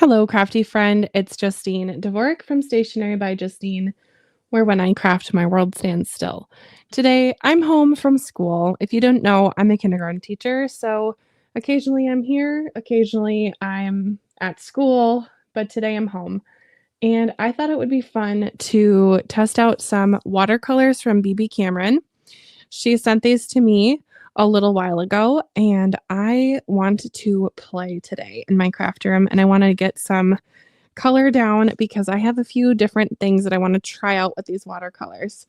Hello, crafty friend. It's Justine Dvorak from Stationery by Justine, where when I craft, my world stands still. Today, I'm home from school. If you don't know, I'm a kindergarten teacher, so occasionally I'm here, occasionally I'm at school, but today I'm home. And I thought it would be fun to test out some watercolors from BB Cameron. She sent these to me a little while ago, and I want to play today in my craft room, and I want to get some color down because I have a few different things that I want to try out with these watercolors.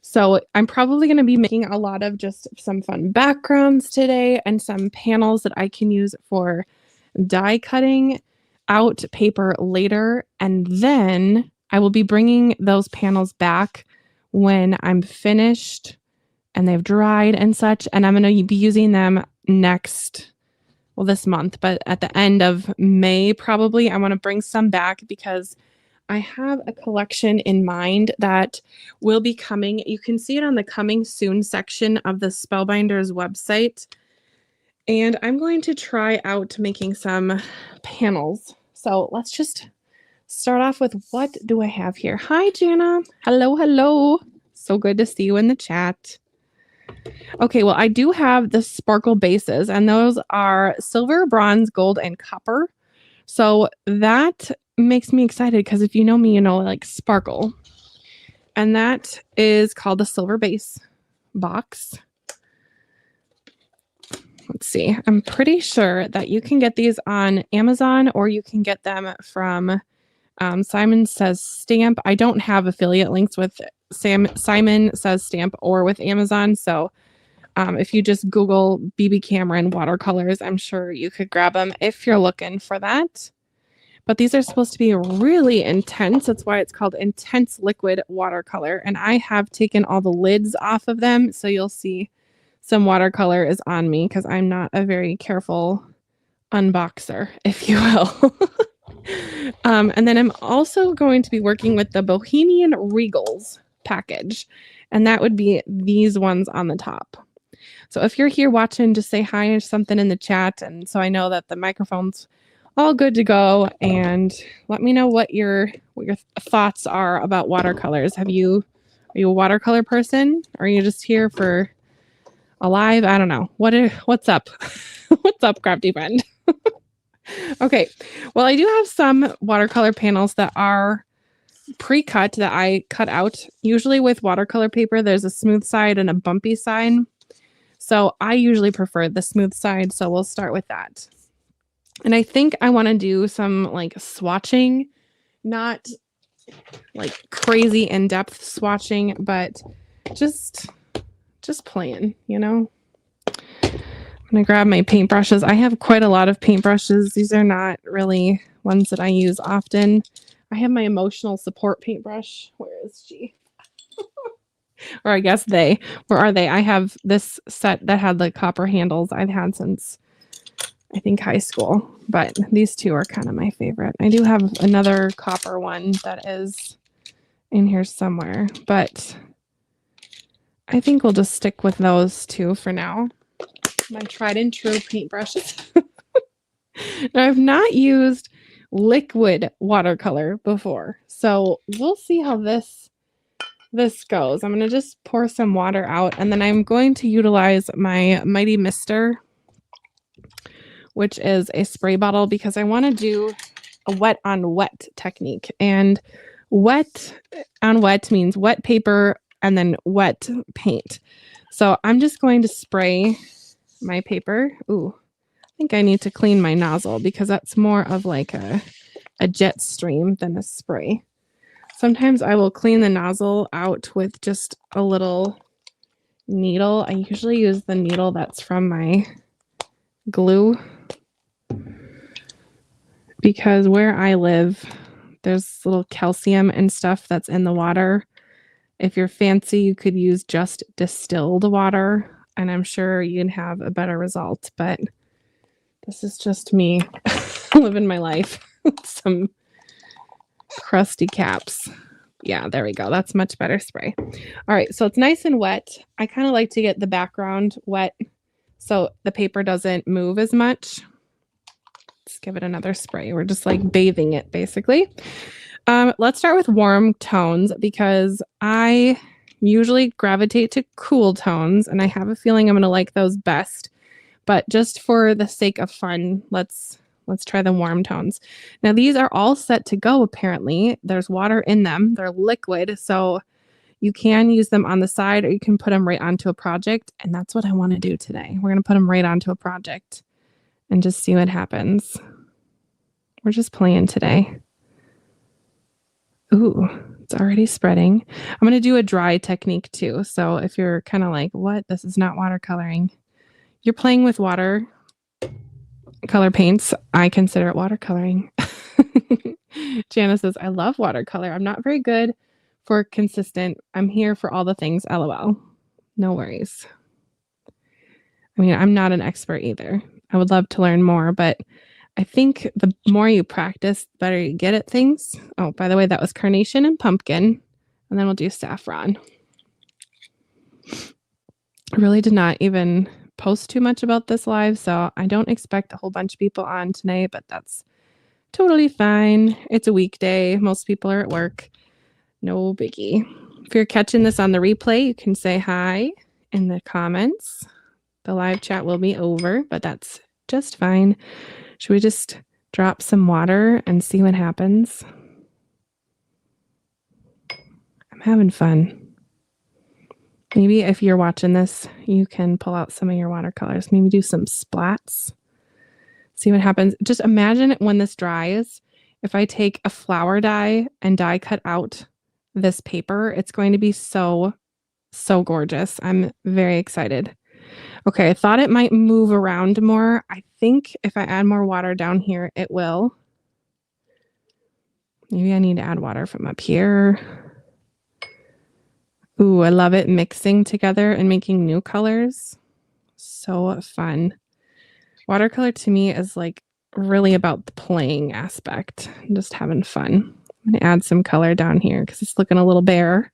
So I'm probably going to be making a lot of just some fun backgrounds today and some panels that I can use for die cutting out paper later. And then I will be bringing those panels back when I'm finished and they've dried and such. And I'm going to be using them this month, but at the end of May, probably, I want to bring some back because I have a collection in mind that will be coming. You can see it on the coming soon section of the Spellbinders website. And I'm going to try out making some panels. So let's just start off with what do I have here? Hi, Jana. Hello, hello. So good to see you in the chat. Okay, well, I do have the sparkle bases, and those are silver, bronze, gold, and copper. So that makes me excited because if you know me, you know I like sparkle. And that is called the silver base box. Let's see. I'm pretty sure that you can get these on Amazon or you can get them from Simon Says Stamp. I don't have affiliate links with Simon Says Stamp or with Amazon, so if you just Google BB Cameron watercolors, I'm sure you could grab them if you're looking for that. But these are supposed to be really intense. That's why it's called Intense Liquid Watercolor. And I have taken all the lids off of them. So you'll see some watercolor is on me because I'm not a very careful unboxer, if you will. And then I'm also going to be working with the Bohemian Regals package. And that would be these ones on the top. So if you're here watching, just say hi or something in the chat. And so I know that the microphone's all good to go. And let me know what your thoughts are about watercolors. Are you a watercolor person? Or are you just here for a live? I don't know. What's up? What's up, crafty friend? Okay. Well, I do have some watercolor panels that are pre-cut that I cut out. Usually with watercolor paper, there's a smooth side and a bumpy side. So I usually prefer the smooth side, so we'll start with that. And I think I want to do some like swatching, not like crazy in-depth swatching, but just playing, you know? I'm going to grab my paintbrushes. I have quite a lot of paintbrushes. These are not really ones that I use often. I have my emotional support paintbrush. Where is she? Or I guess where are they? I have this set that had the copper handles I've had since I think high school, but these two are kind of my favorite. I do have another copper one that is in here somewhere, but I think we'll just stick with those two for now. My tried and true paintbrushes. Now, I've not used liquid watercolor before, so we'll see how this goes. I'm going to just pour some water out, and then I'm going to utilize my Mighty Mister, which is a spray bottle, because I want to do a wet on wet technique. And wet on wet means wet paper and then wet paint. So I'm just going to spray my paper. Ooh, I think I need to clean my nozzle because that's more of like a jet stream than a spray. Sometimes I will clean the nozzle out with just a little needle. I usually use the needle that's from my glue because where I live, there's little calcium and stuff that's in the water. If you're fancy, you could use just distilled water, and I'm sure you can have a better result, but this is just me living my life with some crusty caps. Yeah, there we go. That's much better spray. All right, so it's nice and wet. I kind of like to get the background wet so the paper doesn't move as much. Let's give it another spray. We're just like bathing it basically. Let's start with warm tones because I usually gravitate to cool tones and I have a feeling I'm going to like those best. But just for the sake of fun, let's try the warm tones. Now these are all set to go apparently. There's water in them. They're liquid, so you can use them on the side or you can put them right onto a project, and that's what I want to do today. We're going to put them right onto a project and just see what happens. We're just playing today. Ooh, it's already spreading. I'm going to do a dry technique too. So if you're kind of like, what? This is not watercoloring. You're playing with water color paints. I consider it watercoloring. Jana says, I love watercolor. I'm not very good for consistent. I'm here for all the things. LOL. No worries. I mean, I'm not an expert either. I would love to learn more, but I think the more you practice, the better you get at things. Oh, by the way, that was carnation and pumpkin. And then we'll do saffron. I really did not even post too much about this live, so I don't expect a whole bunch of people on tonight, but that's totally fine. It's a weekday. Most people are at work. No biggie. If you're catching this on the replay, you can say hi in the comments. The live chat will be over, but that's just fine. Should we just drop some water and see what happens? I'm having fun. Maybe if you're watching this, you can pull out some of your watercolors. Maybe do some splats. See what happens. Just imagine when this dries, if I take a flower die and die cut out this paper, it's going to be so gorgeous. I'm very excited. Okay, I thought it might move around more. I think if I add more water down here, it will. Maybe I need to add water from up here. Ooh, I love it mixing together and making new colors. So fun. Watercolor to me is like really about the playing aspect. I'm just having fun. I'm going to add some color down here because it's looking a little bare.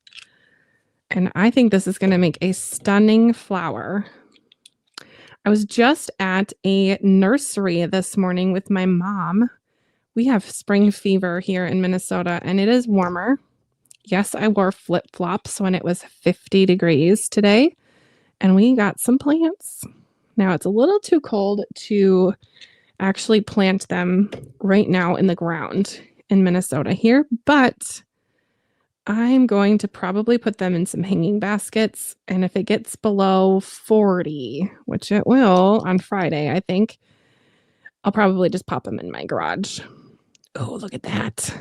And I think this is going to make a stunning flower. I was just at a nursery this morning with my mom. We have spring fever here in Minnesota and it is warmer. Yes, I wore flip-flops when it was 50 degrees today and we got some plants. Now it's a little too cold to actually plant them right now in the ground in Minnesota here, but I'm going to probably put them in some hanging baskets. And if it gets below 40, which it will on Friday, I think, I'll probably just pop them in my garage. Oh, look at that.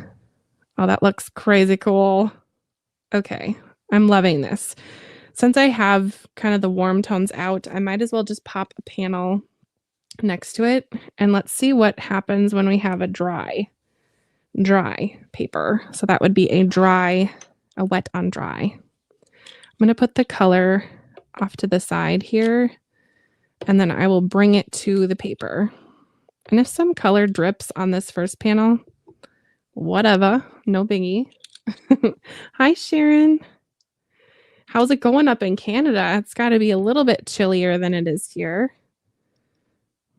Oh, that looks crazy cool. Okay, I'm loving this. Since I have kind of the warm tones out, I might as well just pop a panel next to it. And let's see what happens when we have a dry paper. So that would be a wet on dry. I'm going to put the color off to the side here, and then I will bring it to the paper. And if some color drips on this first panel, whatever, no biggie. Hi, Sharon. How's it going up in Canada? It's got to be a little bit chillier than it is here.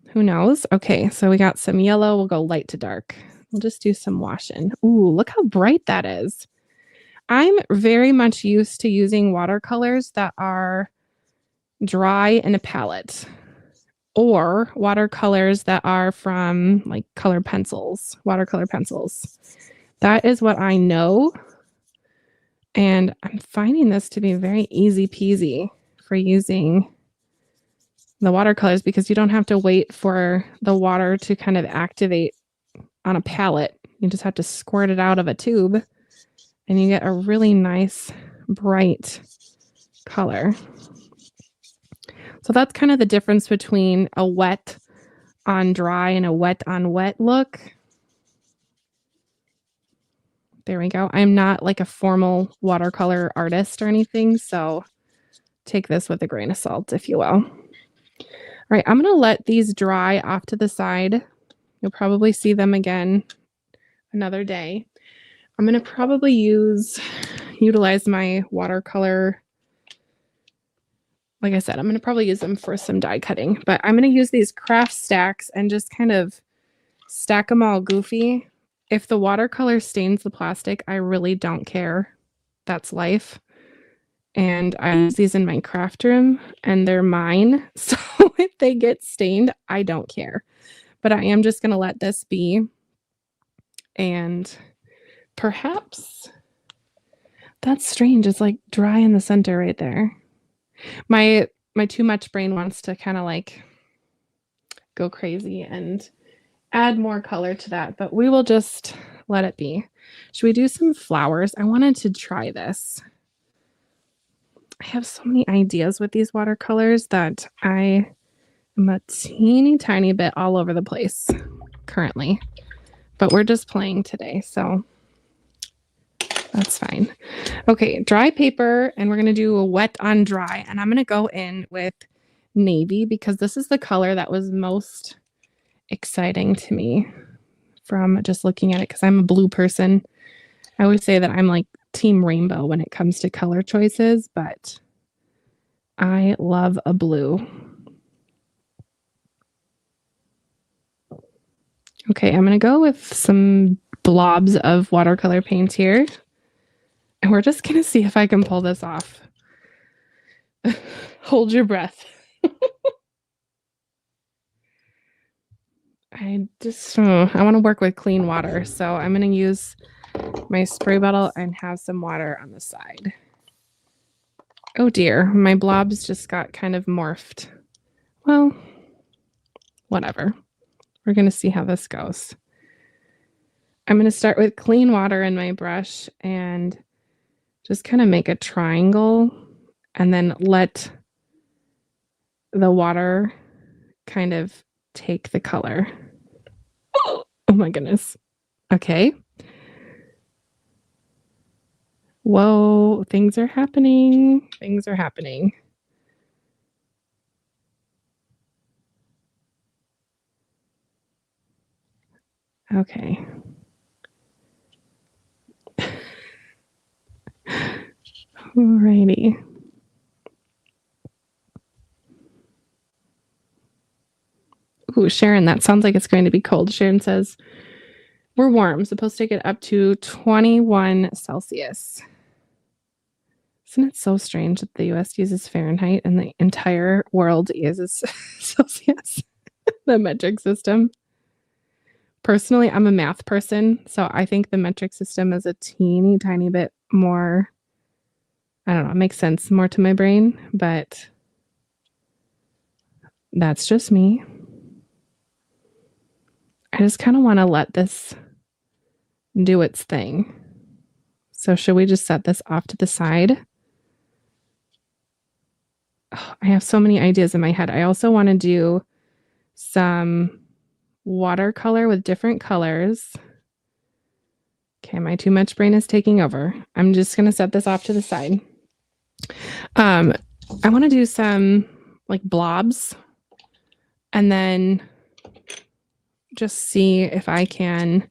Who knows? Okay, so we got some yellow. We'll go light to dark. We'll just do some washing. Ooh, look how bright that is. I'm very much used to using watercolors that are dry in a palette or watercolors that are from like watercolor pencils. That is what I know. And I'm finding this to be very easy peasy for using the watercolors because you don't have to wait for the water to kind of activate on a palette. You just have to squirt it out of a tube and you get a really nice bright color. So that's kind of the difference between a wet on dry and a wet on wet look. There we go. I'm not like a formal watercolor artist or anything, so take this with a grain of salt, if you will. All right, I'm going to let these dry off to the side. You'll probably see them again another day. I'm going to probably utilize my watercolor. Like I said, I'm going to probably use them for some die cutting, but I'm going to use these craft stacks and just kind of stack them all goofy. If the watercolor stains the plastic, I really don't care. That's life. And I use these in my craft room and they're mine. So if they get stained, I don't care. But I am just going to let this be. And perhaps that's strange. It's like dry in the center right there. My too much brain wants to kind of like go crazy and add more color to that, but we will just let it be. Should we do some flowers? I wanted to try this. I have so many ideas with these watercolors that I am a teeny tiny bit all over the place currently, but we're just playing today, so that's fine. Okay, dry paper, and we're going to do a wet on dry, and I'm going to go in with navy because this is the color that was most exciting to me from just looking at it because I'm a blue person. I always say that I'm like team rainbow when it comes to color choices, but I love a blue. Okay, I'm going to go with some blobs of watercolor paint here. And we're just going to see if I can pull this off. Hold your breath. I want to work with clean water, so I'm going to use my spray bottle and have some water on the side. Oh dear, my blobs just got kind of morphed. Well, whatever. We're going to see how this goes. I'm going to start with clean water in my brush and just kind of make a triangle and then let the water kind of take the color. Oh my goodness. Okay. Whoa, things are happening. Things are happening. Okay. Alrighty. Ooh, Sharon, that sounds like it's going to be cold. Sharon says, we're warm, supposed to get up to 21 Celsius. Isn't it so strange that the US uses Fahrenheit and the entire world uses Celsius, the metric system? Personally, I'm a math person, so I think the metric system is a teeny tiny bit more, I don't know, it makes sense more to my brain, but that's just me. I just kind of want to let this do its thing. So should we just set this off to the side? Oh, I have so many ideas in my head. I also want to do some watercolor with different colors. Okay, my too much brain is taking over. I'm just going to set this off to the side. I want to do some like blobs and then just see if I can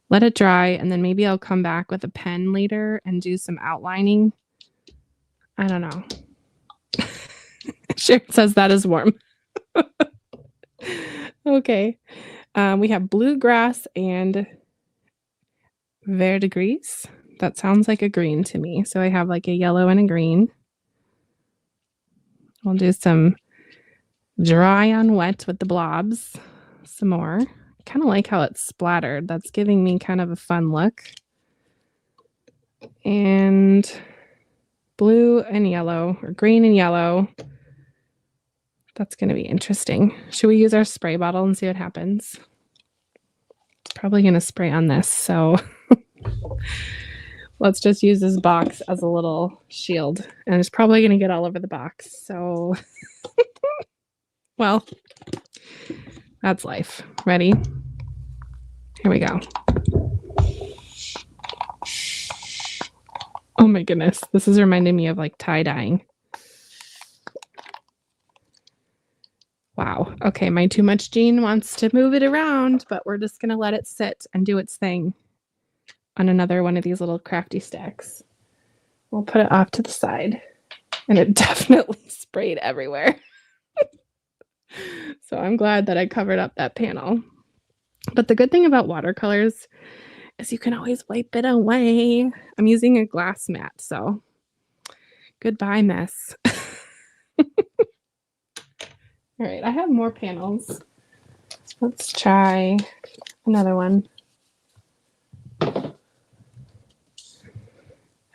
let it dry, and then maybe I'll come back with a pen later and do some outlining. I don't know. Sharon says that is warm. Okay. We have bluegrass and verdigris. That sounds like a green to me. So I have like a yellow and a green. We'll do some dry on wet with the blobs. Some more. Kind of like how it's splattered. That's giving me kind of a fun look. And blue and yellow, or green and yellow. That's going to be interesting. Should we use our spray bottle and see what happens? Probably going to spray on this, so let's just use this box as a little shield. And it's probably going to get all over the box, so well, that's life. Ready? Here we go. Oh my goodness. This is reminding me of like tie-dyeing. Wow. Okay, my too much gene wants to move it around, but we're just going to let it sit and do its thing on another one of these little crafty stacks. We'll put it off to the side. And it definitely sprayed everywhere. So I'm glad that I covered up that panel. But the good thing about watercolors is you can always wipe it away. I'm using a glass mat, so goodbye, mess. All right, I have more panels. Let's try another one.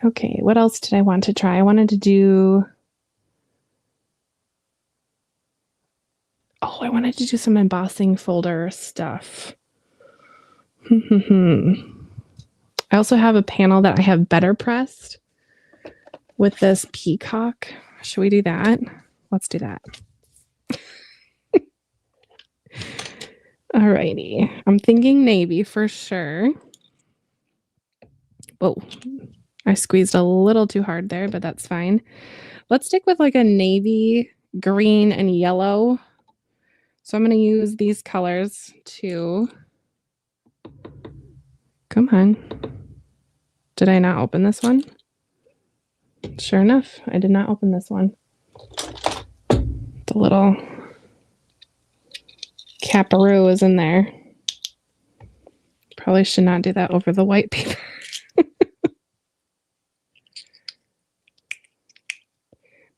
Okay, what else did I want to try? I wanted to do... Oh, I wanted to do some embossing folder stuff. I also have a panel that I have better pressed with this peacock. Should we do that? Let's do that. Alrighty. I'm thinking navy for sure. Whoa. I squeezed a little too hard there, but that's fine. Let's stick with like a navy, green, and yellow. So I'm going to use these colors to... Come on. Did I not open this one? Sure enough, I did not open this one. The little caparoo is in there. Probably should not do that over the white paper.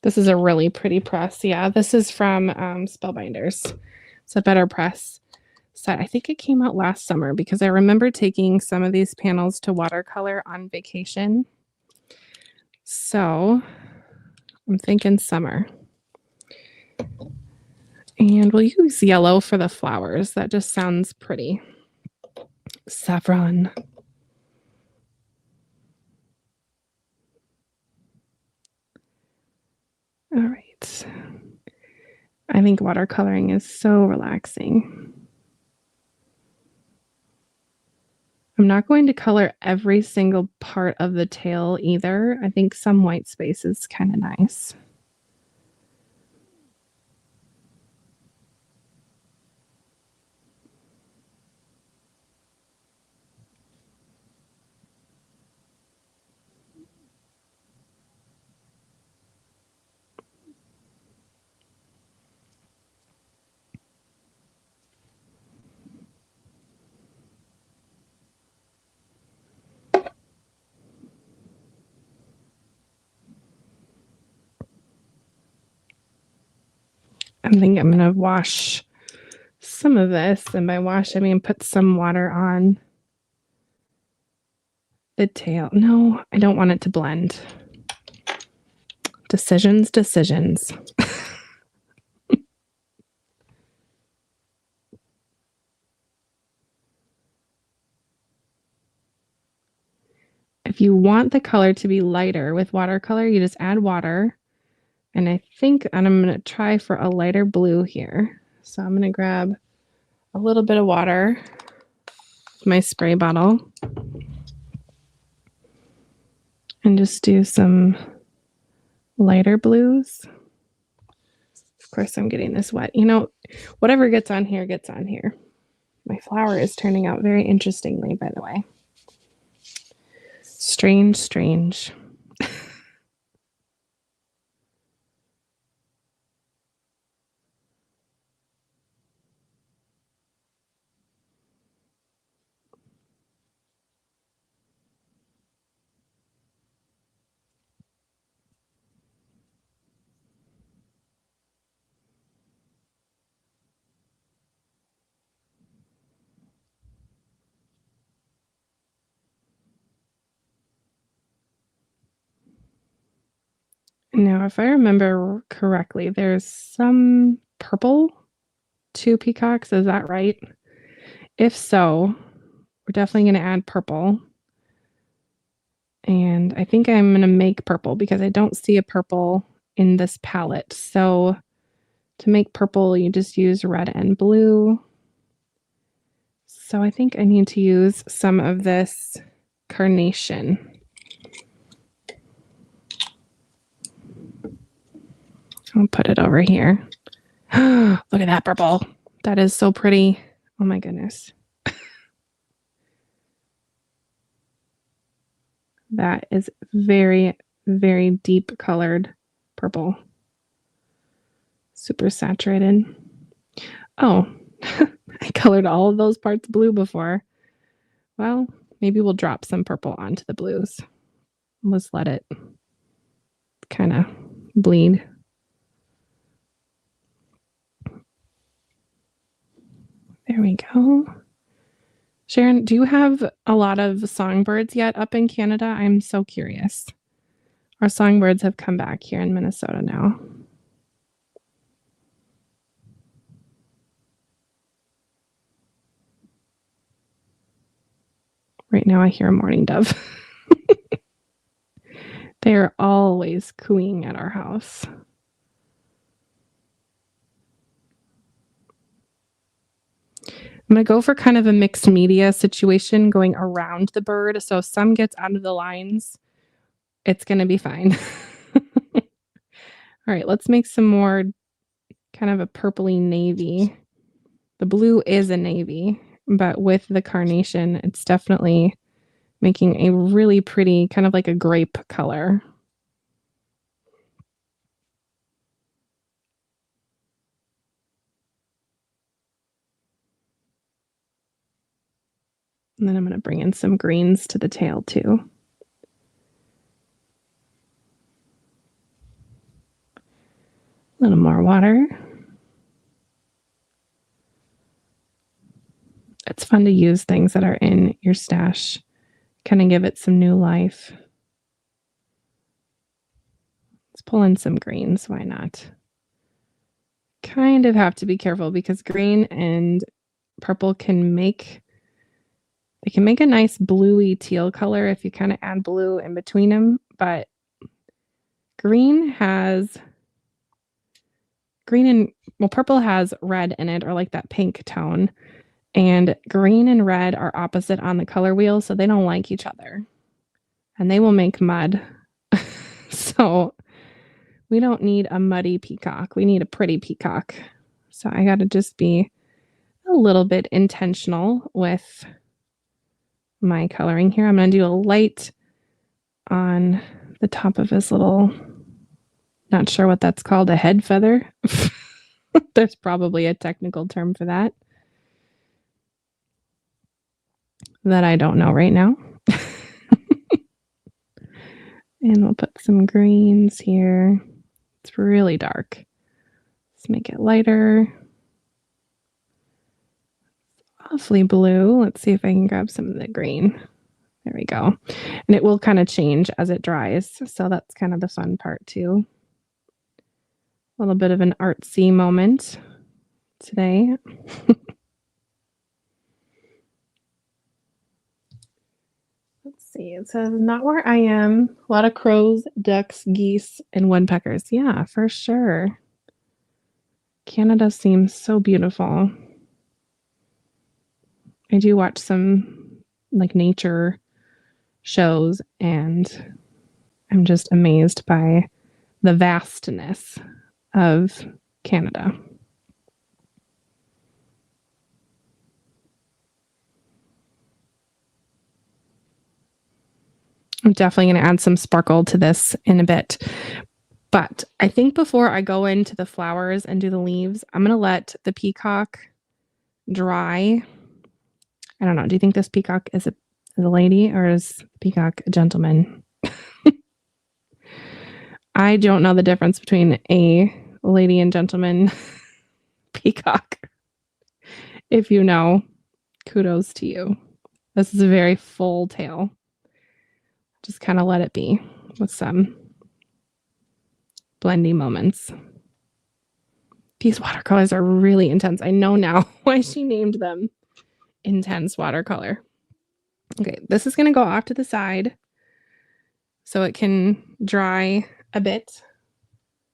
This is a really pretty press. Yeah, this is from Spellbinders. It's a better press set. I think it came out last summer because I remember taking some of these panels to watercolor on vacation. So I'm thinking summer. And we'll use yellow for the flowers. That just sounds pretty. Saffron. All right. I think watercoloring is so relaxing. I'm not going to color every single part of the tail either. I think some white space is kind of nice. I think I'm going to wash some of this, and by wash, I mean put some water on the tail. No, I don't want it to blend. Decisions. If you want the color to be lighter with watercolor, you just add water. And I think I'm going to try for a lighter blue here. So I'm going to grab a little bit of water, my spray bottle, and just do some lighter blues. Of course, I'm getting this wet. You know, whatever gets on here gets on here. My flower is turning out very interestingly, by the way. Strange. Now, if I remember correctly, there's some purple to peacocks. Is that right? If so, we're definitely going to add purple. And I think I'm going to make purple because I don't see a purple in this palette. So to make purple, you just use red and blue. So I think I need to use some of this carnation. I'll put it over here. Look at that purple. That is so pretty. Oh my goodness. That is very, very deep colored purple. Super saturated. Oh, I colored all of those parts blue before. Well, maybe we'll drop some purple onto the blues. Let's let it kinda bleed. There we go. Sharon, do you have a lot of songbirds yet up in Canada? I'm so curious. Our songbirds have come back here in Minnesota now. Right now I hear a mourning dove. They are always cooing at our house. I'm gonna go for kind of a mixed media situation going around the bird, so if some gets out of the lines, it's gonna be fine. Alright, let's make some more kind of a purpley navy. The blue is a navy, but with the carnation, it's definitely making a really pretty, kind of like a grape color. And then I'm gonna bring in some greens to the tail too. A little more water. It's fun to use things that are in your stash, kind of give it some new life. Let's pull in some greens, why not? Kind of have to be careful because green and purple can make a nice bluey teal color if you kind of add blue in between them, but purple has red in it, or like that pink tone, and green and red are opposite on the color wheel, so they don't like each other, and they will make mud. So we don't need a muddy peacock, we need a pretty peacock. So I gotta just be a little bit intentional with my coloring here. I'm gonna do a light on the top of his little, not sure what that's called, a head feather. There's probably a technical term for that I don't know right now. And we'll put some greens here. It's really dark. Let's make it lighter. Awfully blue. Let's see if I can grab some of the green. There we go. And it will kind of change as it dries, so that's kind of the fun part too. A little bit of an artsy moment today. Let's see. It says, not where I am. A lot of crows, ducks, geese, and woodpeckers. Yeah, for sure. Canada seems so beautiful. I do watch some like nature shows, and I'm just amazed by the vastness of Canada. I'm definitely going to add some sparkle to this in a bit. But I think before I go into the flowers and do the leaves, I'm going to let the peacock dry. I don't know. Do you think this peacock is a lady, or is the peacock a gentleman? I don't know the difference between a lady and gentleman peacock. If you know, kudos to you. This is a very full tail. Just kind of let it be with some blendy moments. These watercolors are really intense. I know now why she named them intense watercolor. Okay, this is going to go off to the side so it can dry a bit.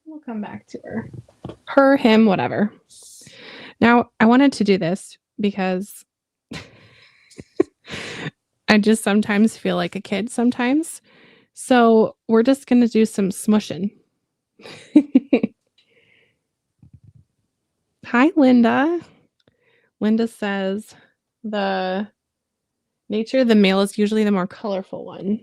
We'll come back to her, him, whatever. Now, I wanted to do this because I just sometimes feel like a kid sometimes. So we're just going to do some smushing. Hi, Linda. Linda says the male is usually the more colorful one.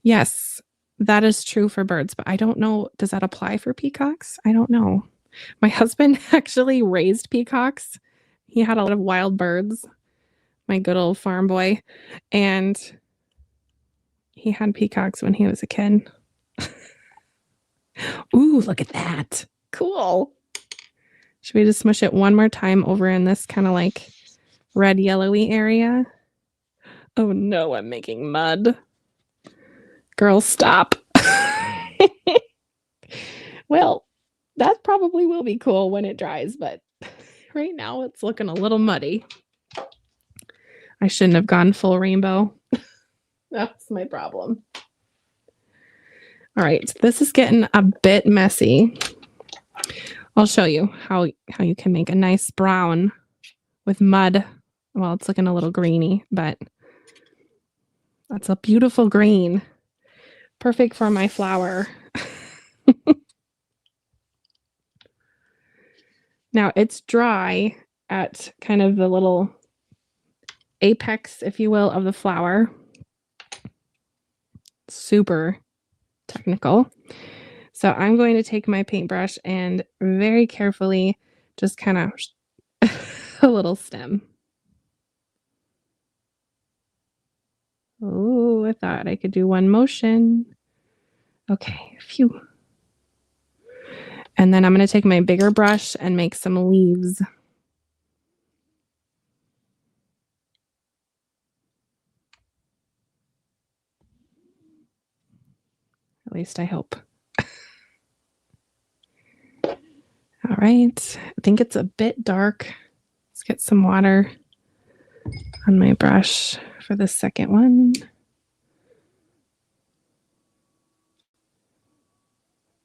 Yes, that is true for birds, but I don't know. Does that apply for peacocks? I don't know. My husband actually raised peacocks, He had a lot of wild birds, my good old farm boy, and he had peacocks when he was a kid. Ooh, look at that. Cool. Should we just smush it one more time over in this kind of like red yellowy area? Oh no, I'm making mud. Girl, stop. Well, that probably will be cool when it dries, but right now it's looking a little muddy. I shouldn't have gone full rainbow. That's my problem. All right, this is getting a bit messy. I'll show you how you can make a nice brown with mud. Well, it's looking a little greeny, but that's a beautiful green. Perfect for my flower. Now it's dry at kind of the little apex, if you will, of the flower. Super technical. So I'm going to take my paintbrush and very carefully just kind of a little stem. Oh, I thought I could do one motion. Okay, phew. And then I'm going to take my bigger brush and make some leaves. At least I hope. All right, I think it's a bit dark. Let's get some water on my brush for the second one.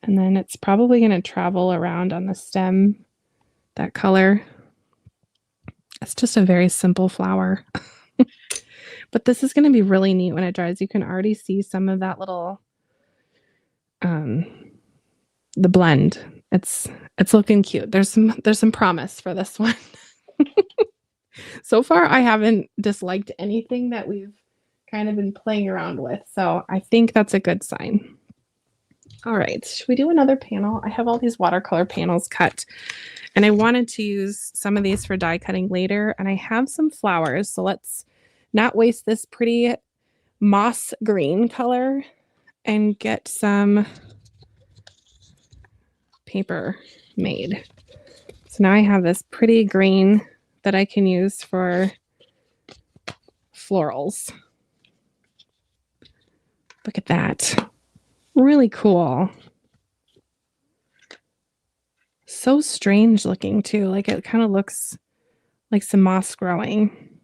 And then it's probably going to travel around on the stem, that color. It's just a very simple flower. But this is going to be really neat when it dries. You can already see some of that little, the blend. It's looking cute. There's some promise for this one. So far, I haven't disliked anything that we've kind of been playing around with. So I think that's a good sign. All right, should we do another panel? I have all these watercolor panels cut, and I wanted to use some of these for die cutting later, and I have some flowers, so let's not waste this pretty moss green color and get some paper made. So now I have this pretty green that I can use for florals. Look at that. Really cool. So strange looking too. Like it kind of looks like some moss growing.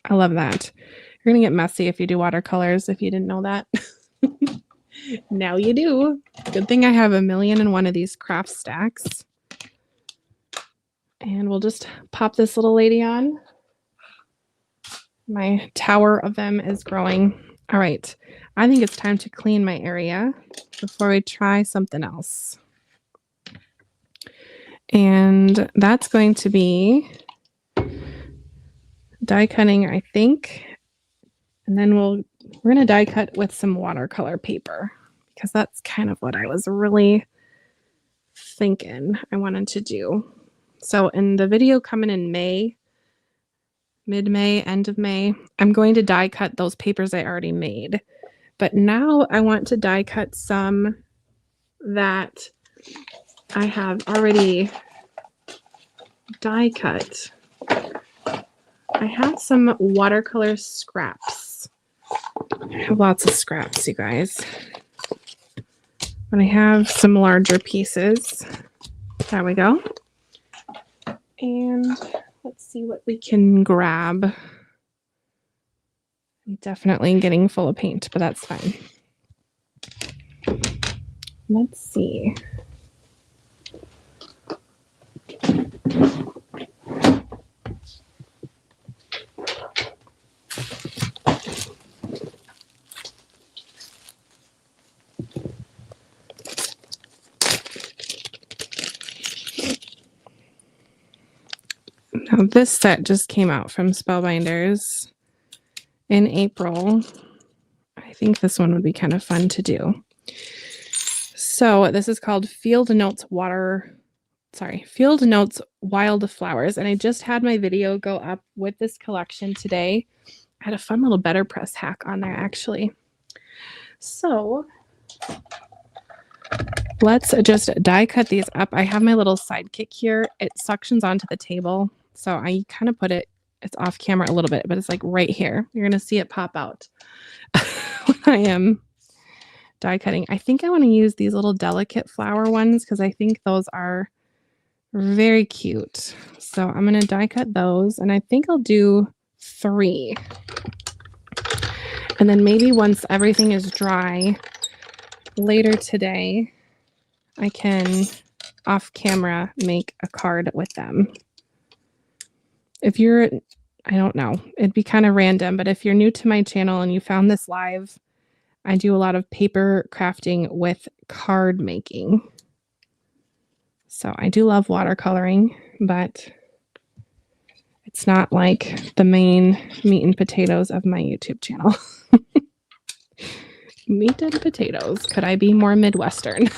I love that. You're going to get messy if you do watercolors, if you didn't know that. Now you do. Good thing I have 1,000,001 of these craft stacks. And we'll just pop this little lady on. My tower of them is growing. All right. I think it's time to clean my area before we try something else. And that's going to be die cutting, I think. And then we're going to die cut with some watercolor paper because that's kind of what I was really thinking I wanted to do. So in the video coming in May, mid-May, end of May, I'm going to die cut those papers I already made. But now I want to die cut some that I have already die cut. I have some watercolor scraps. I have lots of scraps, you guys. But I have some larger pieces. There we go. And let's see what we can grab. I'm definitely getting full of paint, but that's fine. Let's see. Now this set just came out from Spellbinders in April. I think this one would be kind of fun to do. So this is called Field Notes Water Field Notes Wildflowers, and I just had my video go up with this collection today. I had a fun little Better Press hack on there, actually. So let's just die cut these up. I have my little sidekick here. It suctions onto the table, so I kind of put it, it's off camera a little bit, but it's like right here. You're going to see it pop out when I am die cutting. I think I want to use these little delicate flower ones because I think those are very cute. So I'm going to die cut those, and I think I'll do 3. And then maybe once everything is dry later today, I can off camera make a card with them. If you're, I don't know, it'd be kind of random, but if you're new to my channel and you found this live, I do a lot of paper crafting with card making. So I do love watercoloring, but it's not like the main meat and potatoes of my YouTube channel. Meat and potatoes. Could I be more Midwestern?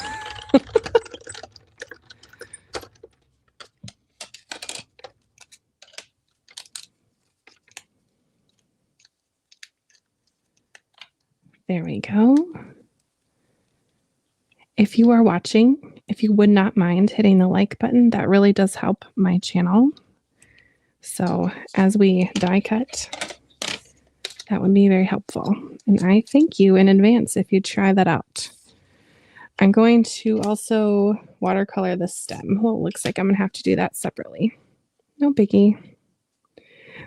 There we go. If you are watching, if you would not mind hitting the like button, that really does help my channel. So as we die cut, that would be very helpful. And I thank you in advance if you try that out. I'm going to also watercolor the stem. Well, it looks like I'm going to have to do that separately. No biggie.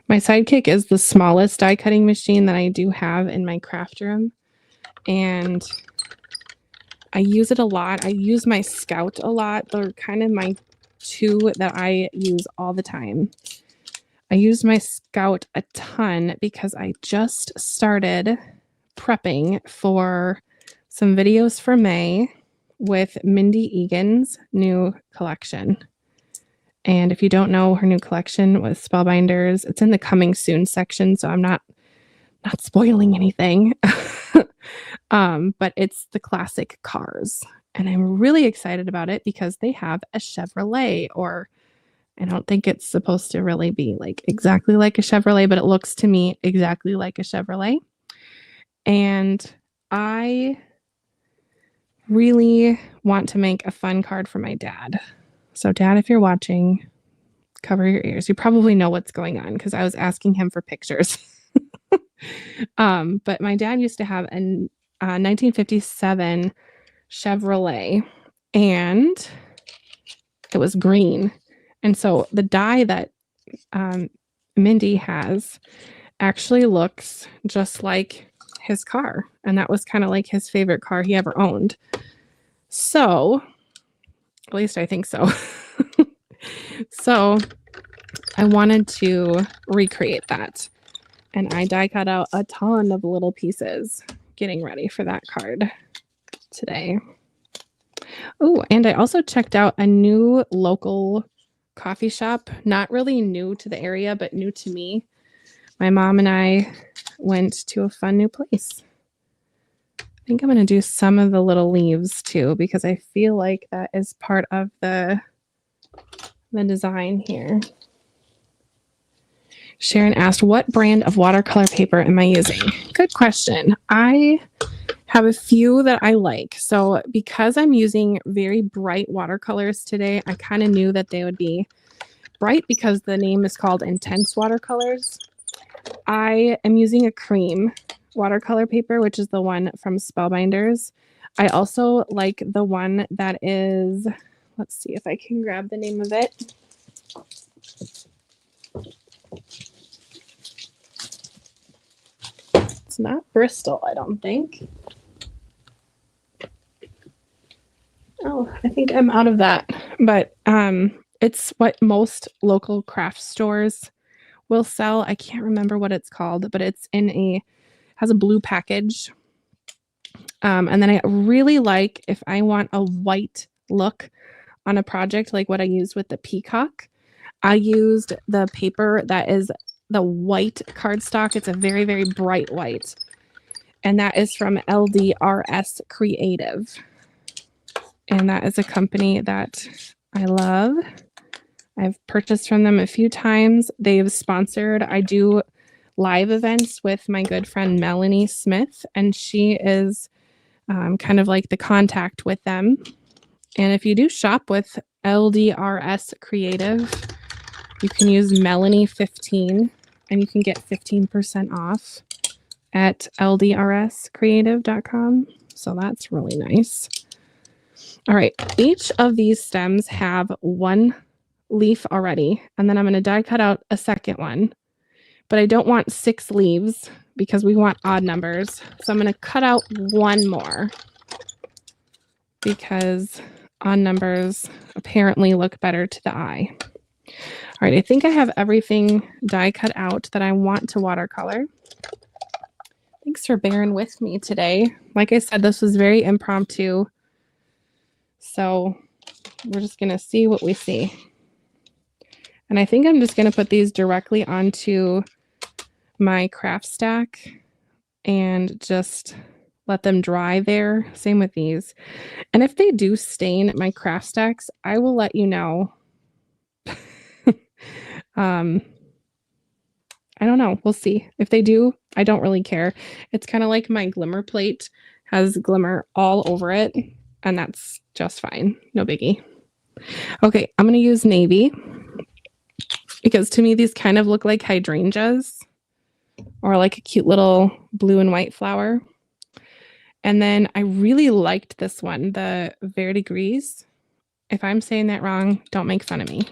My sidekick is the smallest die cutting machine that I do have in my craft room. And I use it a lot. I use my Scout a lot. They're kind of my 2 that I use all the time. I use my Scout a ton because I just started prepping for some videos for May with Mindy Egan's new collection. And if you don't know her new collection with Spellbinders, it's in the coming soon section, so I'm not spoiling anything. But it's the classic cars. And I'm really excited about it because they have a Chevrolet, or I don't think it's supposed to really be like exactly like a Chevrolet, but it looks to me exactly like a Chevrolet. And I really want to make a fun card for my dad. So Dad, if you're watching, cover your ears. You probably know what's going on because I was asking him for pictures. But my dad used to have a 1957 Chevrolet, and it was green. And so the die that Mindy has actually looks just like his car. And that was kind of like his favorite car he ever owned. So, at least I think so. So I wanted to recreate that. And I die cut out a ton of little pieces getting ready for that card today. Oh, and I also checked out a new local coffee shop. Not really new to the area, but new to me. My mom and I went to a fun new place. I think I'm going to do some of the little leaves too, because I feel like that is part of the design here. Sharon asked, what brand of watercolor paper am I using? Good question. I have a few that I like. So because I'm using very bright watercolors today, I kind of knew that they would be bright because the name is called Intense Watercolors. I am using a cream watercolor paper, which is the one from Spellbinders. I also like the one that is, let's see if I can grab the name of it. It's not Bristol, I don't think. Oh, I think I'm out of that. But it's what most local craft stores will sell. I can't remember what it's called, but it's has a blue package. And then I really like, if I want a white look on a project like what I used with the peacock, I used the paper that is the white cardstock. It's a very, very bright white. And that is from LDRS Creative. And that is a company that I love. I've purchased from them a few times. They've sponsored. I do live events with my good friend Melanie Smith, and she is kind of like the contact with them. And if you do shop with LDRS Creative, you can use Melanie15 and you can get 15% off at ldrscreative.com. So that's really nice. All right, each of these stems have one leaf already, and then I'm going to die cut out a second one. But I don't want 6 leaves because we want odd numbers. So I'm going to cut out one more because odd numbers apparently look better to the eye. All right, I think I have everything die cut out that I want to watercolor. Thanks for bearing with me today. Like I said, this was very impromptu. So we're just going to see what we see. And I think I'm just going to put these directly onto my craft stack and just let them dry there. Same with these. And if they do stain my craft stacks, I will let you know. I don't know. We'll see. If they do, I don't really care. It's kind of like my glimmer plate has glimmer all over it, and that's just fine. No biggie. Okay, I'm going to use navy because to me these kind of look like hydrangeas or like a cute little blue and white flower. And then I really liked this one, the verdigris. If I'm saying that wrong, don't make fun of me.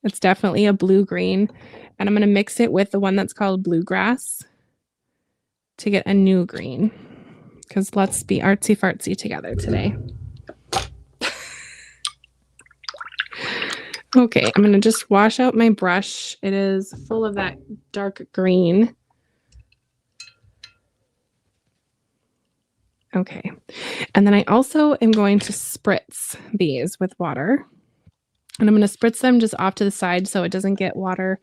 It's definitely a blue-green, and I'm going to mix it with the one that's called bluegrass to get a new green, because let's be artsy-fartsy together today. Okay, I'm going to just wash out my brush. It is full of that dark green. Okay, and then I also am going to spritz these with water. And I'm going to spritz them just off to the side so it doesn't get water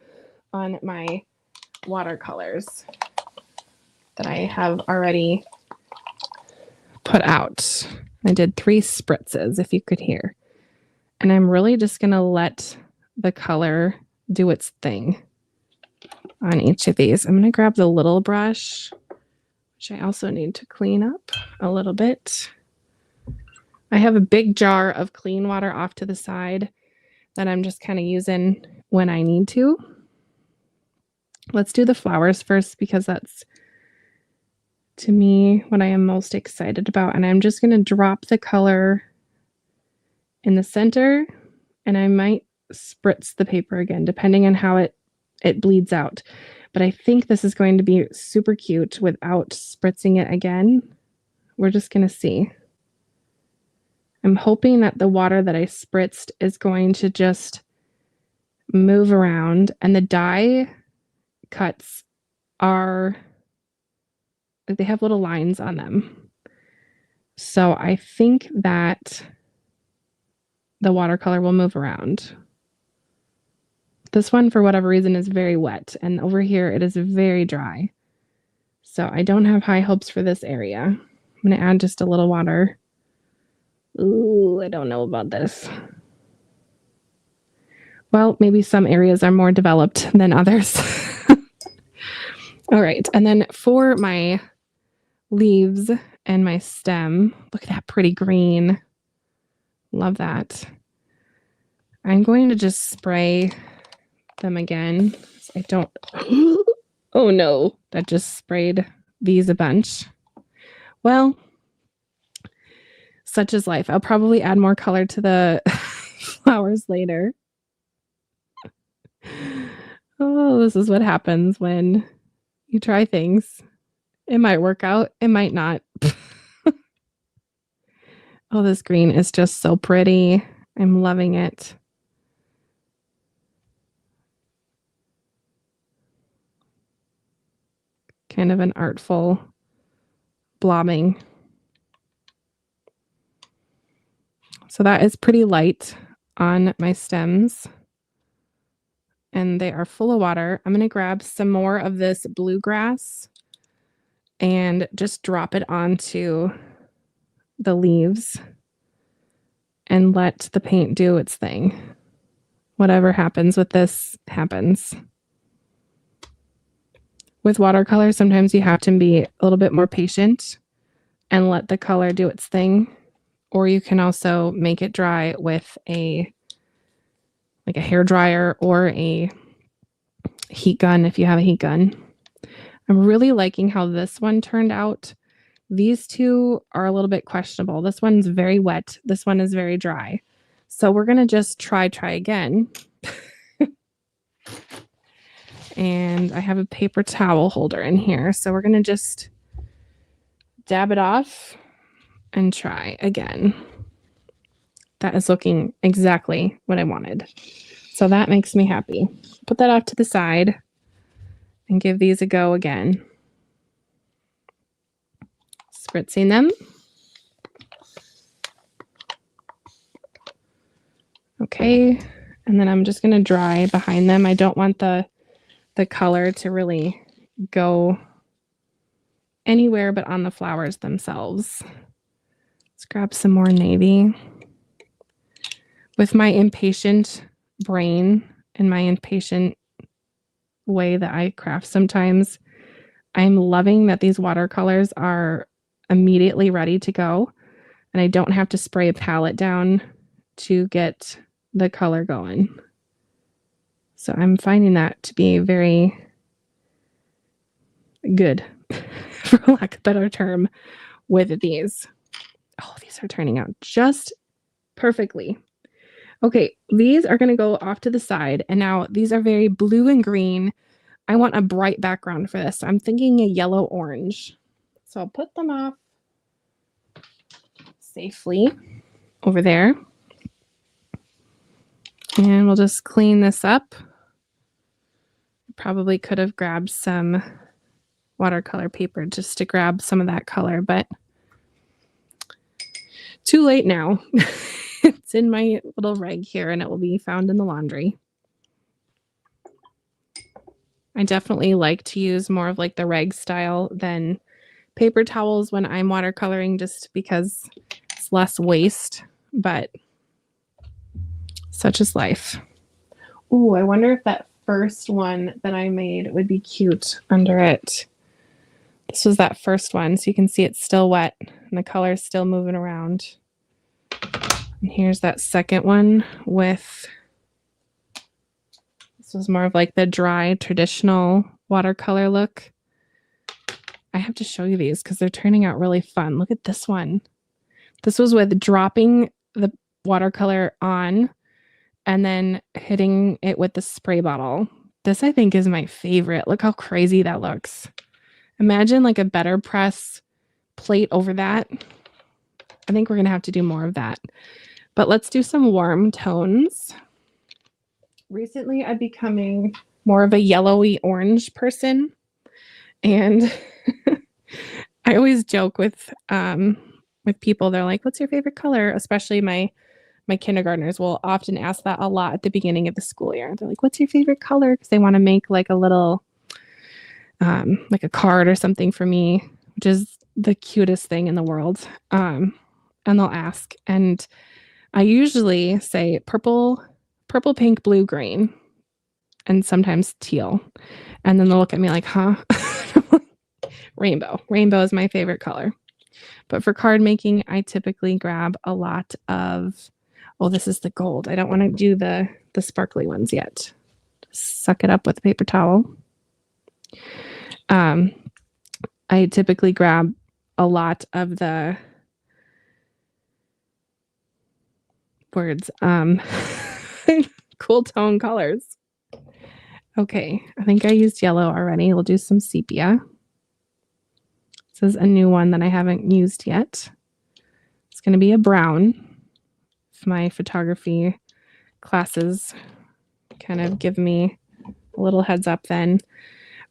on my watercolors that I have already put out. I did 3 spritzes, if you could hear. And I'm really just going to let the color do its thing on each of these. I'm going to grab the little brush, which I also need to clean up a little bit. I have a big jar of clean water off to the side that I'm just kind of using when I need to. Let's do the flowers first because that's, to me, what I am most excited about. And I'm just going to drop the color in the center, and I might spritz the paper again, depending on how it bleeds out. But I think this is going to be super cute without spritzing it again. We're just going to see. I'm hoping that the water that I spritzed is going to just move around, and the die cuts are, they have little lines on them. So I think that the watercolor will move around. This one, for whatever reason, is very wet, and over here it is very dry. So I don't have high hopes for this area. I'm going to add just a little water. Ooh, I don't know about this. Well, maybe some areas are more developed than others. All right, and then for my leaves and my stem, look at that pretty green. Love that. I'm going to just spray them again. I don't, oh no, that just sprayed these a bunch. Well, such is life. I'll probably add more color to the flowers later. Oh, this is what happens when you try things. It might work out, it might not. Oh, this green is just so pretty. I'm loving it. Kind of an artful blobbing. So that is pretty light on my stems, and they are full of water. I'm going to grab some more of this bluegrass and just drop it onto the leaves. and let the paint do its thing. Whatever happens with this happens. With watercolor, sometimes you have to be a little bit more patient and let the color do its thing. Or you can also make it dry with a hair dryer or a heat gun if you have a heat gun. I'm really liking how this one turned out. These two are a little bit questionable. This one's very wet. This one is very dry. So we're going to just try again. And I have a paper towel holder in here. So we're going to just dab it off and try again. That is looking exactly what I wanted. So that makes me happy. Put that off to the side and give these a go again. Spritzing them. Okay. And then I'm just going to dry behind them. I don't want the color to really go anywhere but on the flowers themselves. Let's grab some more navy. With my impatient brain and my impatient way that I craft sometimes, I'm loving that these watercolors are immediately ready to go and I don't have to spray a palette down to get the color going. So I'm finding that to be very good, for lack of a better term, with these. Oh, these are turning out just perfectly. Okay, these are going to go off to the side. And now these are very blue and green. I want a bright background for this. So I'm thinking a yellow orange. So I'll put them off safely over there. And we'll just clean this up. Probably could have grabbed some watercolor paper just to grab some of that color, but too late now. It's in my little rag here and it will be found in the laundry. I definitely like to use more of like the rag style than paper towels when I'm watercoloring just because it's less waste, but such is life. Ooh, I wonder if that first one that I made would be cute under it. This was that first one, so you can see it's still wet and the color is still moving around. And here's that second one with, this was more of like the dry traditional watercolor look. I have to show you these because they're turning out really fun. Look at this one. This was with dropping the watercolor on and then hitting it with the spray bottle. This I think is my favorite. Look how crazy that looks. Imagine like a better press plate over that. I think we're going to have to do more of that. But let's do some warm tones. Recently, I'm becoming more of a yellowy orange person. And I always joke with people. They're like, what's your favorite color? Especially my kindergartners will often ask that a lot at the beginning of the school year. They're like, what's your favorite color? Because they want to make like a little, like a card or something for me, which is the cutest thing in the world. And they'll ask. And I usually say purple, pink, blue, green, and sometimes teal. And then they'll look at me like, huh? Rainbow. Rainbow is my favorite color. But for card making, I typically grab a lot of, oh, this is the gold. I don't want to do the sparkly ones yet. Just suck it up with a paper towel. I typically grab a lot of the words, cool tone colors. Okay, I think I used yellow already. We'll do some sepia. This is a new one that I haven't used yet. It's going to be a brown. If my photography classes kind of give me a little heads up then.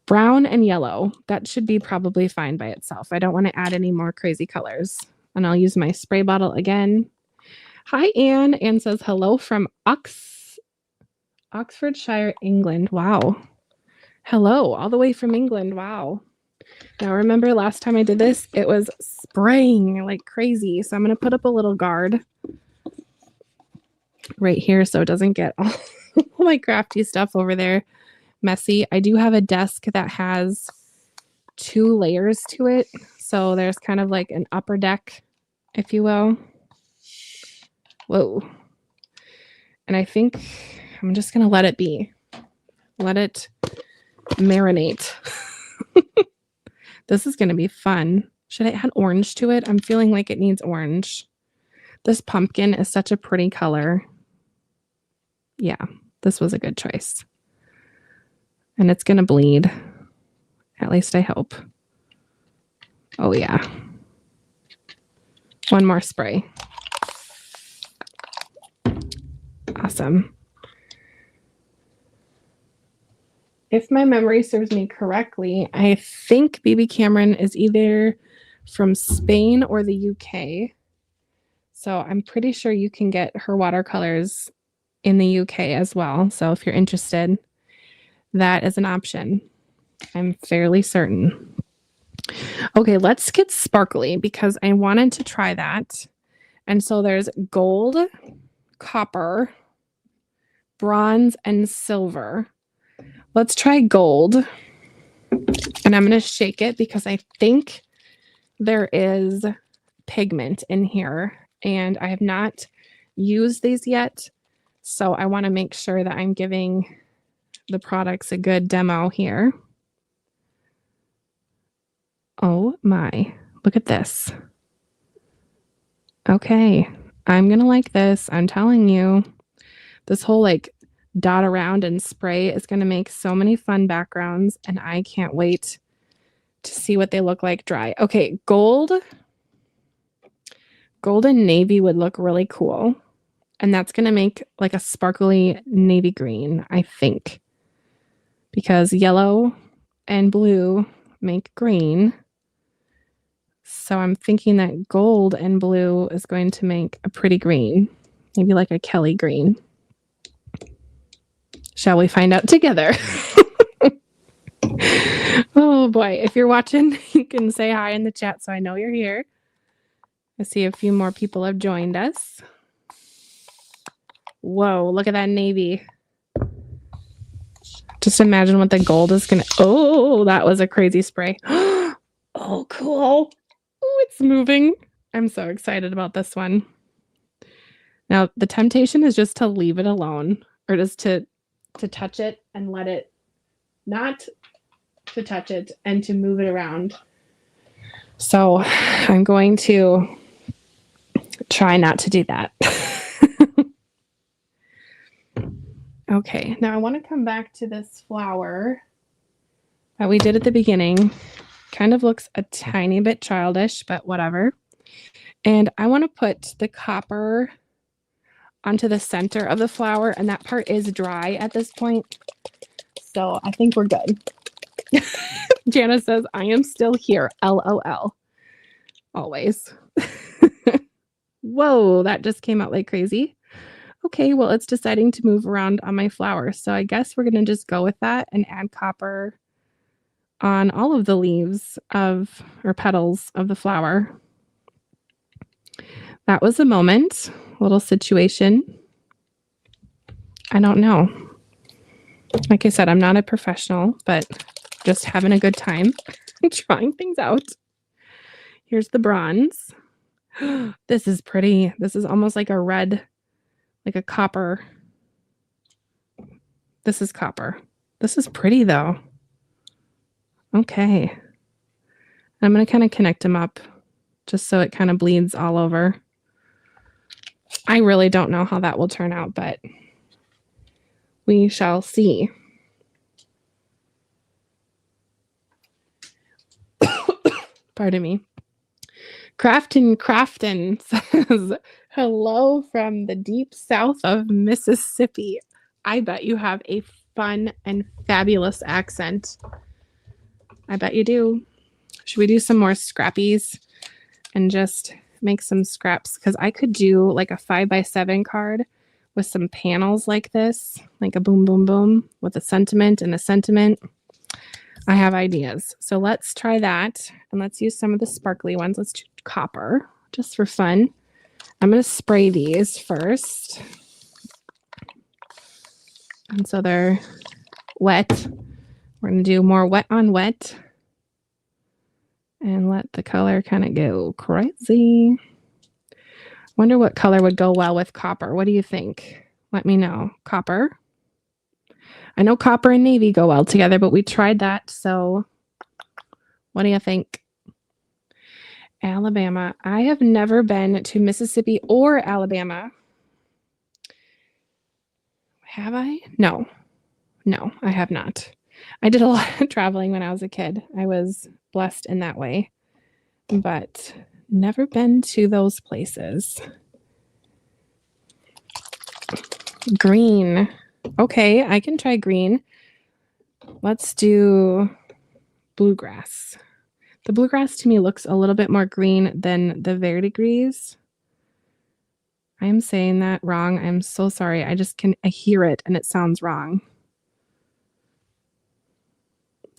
Brown and yellow. That should be probably fine by itself. I don't want to add any more crazy colors. And I'll use my spray bottle again. Hi, Anne. Anne says hello from Oxfordshire, England. Wow. Hello, all the way from England. Wow. Now, remember last time I did this, it was spraying like crazy. So I'm going to put up a little guard right here so it doesn't get all my crafty stuff over there messy. I do have a desk that has 2 layers to it. So there's kind of like an upper deck, if you will. Whoa. And I think I'm just going to let it be. Let it marinate. This is going to be fun. Should I add orange to it? I'm feeling like it needs orange. This pumpkin is such a pretty color. Yeah, this was a good choice. And it's going to bleed. At least I hope. Oh, yeah. One more spray. Awesome. If my memory serves me correctly, I think BiBi Cameron is either from Spain or the UK. So I'm pretty sure you can get her watercolors in the UK as well. So if you're interested, that is an option. I'm fairly certain. Okay, let's get sparkly because I wanted to try that. And so there's gold, copper, bronze, and silver. Let's try gold. And I'm going to shake it because I think there is pigment in here. And I have not used these yet. So I want to make sure that I'm giving the products a good demo here. Oh my, look at this. Okay, I'm going to like this. I'm telling you, this whole like dot around and spray is going to make so many fun backgrounds, and I can't wait to see what they look like dry. Okay, gold and navy would look really cool, and that's going to make like a sparkly navy green, I think, because yellow and blue make green. So I'm thinking that gold and blue is going to make a pretty green, maybe like a Kelly green. Shall we find out together? Oh boy, if you're watching, you can say hi in the chat so I know you're here. I see a few more people have joined us. Whoa, look at that navy. Just imagine what the gold is gonna... Oh, that was a crazy spray. Oh, cool. Oh, it's moving. I'm so excited about this one. Now, the temptation is just to leave it alone, or just to touch it and let it, not to touch it and to move it around. So I'm going to try not to do that. Okay, now I want to come back to this flower that we did at the beginning. Kind of looks a tiny bit childish, but whatever. And I want to put the copper onto the center of the flower, and that part is dry at this point. So I think we're good. Jana says, I am still here. LOL. Always. Whoa, that just came out like crazy. Okay, well, it's deciding to move around on my flower. So I guess we're going to just go with that and add copper on all of the leaves of, or petals of the flower. That was a moment, little situation. I don't know. Like I said, I'm not a professional, but just having a good time trying things out. Here's the bronze. This is pretty. This is almost like a red, like a copper. This is copper. This is pretty though. Okay. I'm going to kind of connect them up just so it kind of bleeds all over. I really don't know how that will turn out, but we shall see. Pardon me. Crafton says, hello from the deep south of Mississippi. I bet you have a fun and fabulous accent. I bet you do. Should we do some more scrappies and just make some scraps? Because I could do like a 5x7 card with some panels like this, like a boom, boom, boom with a sentiment and a sentiment. I have ideas. So let's try that. And let's use some of the sparkly ones. Let's do copper just for fun. I'm going to spray these first. And so they're wet. We're going to do more wet on wet and let the color kind of go crazy. Wonder what color would go well with copper. What do you think? Let me know. Copper. I know copper and navy go well together, but we tried that. So what do you think? Alabama. I have never been to Mississippi or Alabama. Have I? No, I have not. I did a lot of traveling when I was a kid. I was blessed in that way, but never been to those places. Green. Okay, I can try green. Let's do bluegrass. The bluegrass to me looks a little bit more green than the verdigris. I am saying that wrong. I'm so sorry. I hear it and it sounds wrong.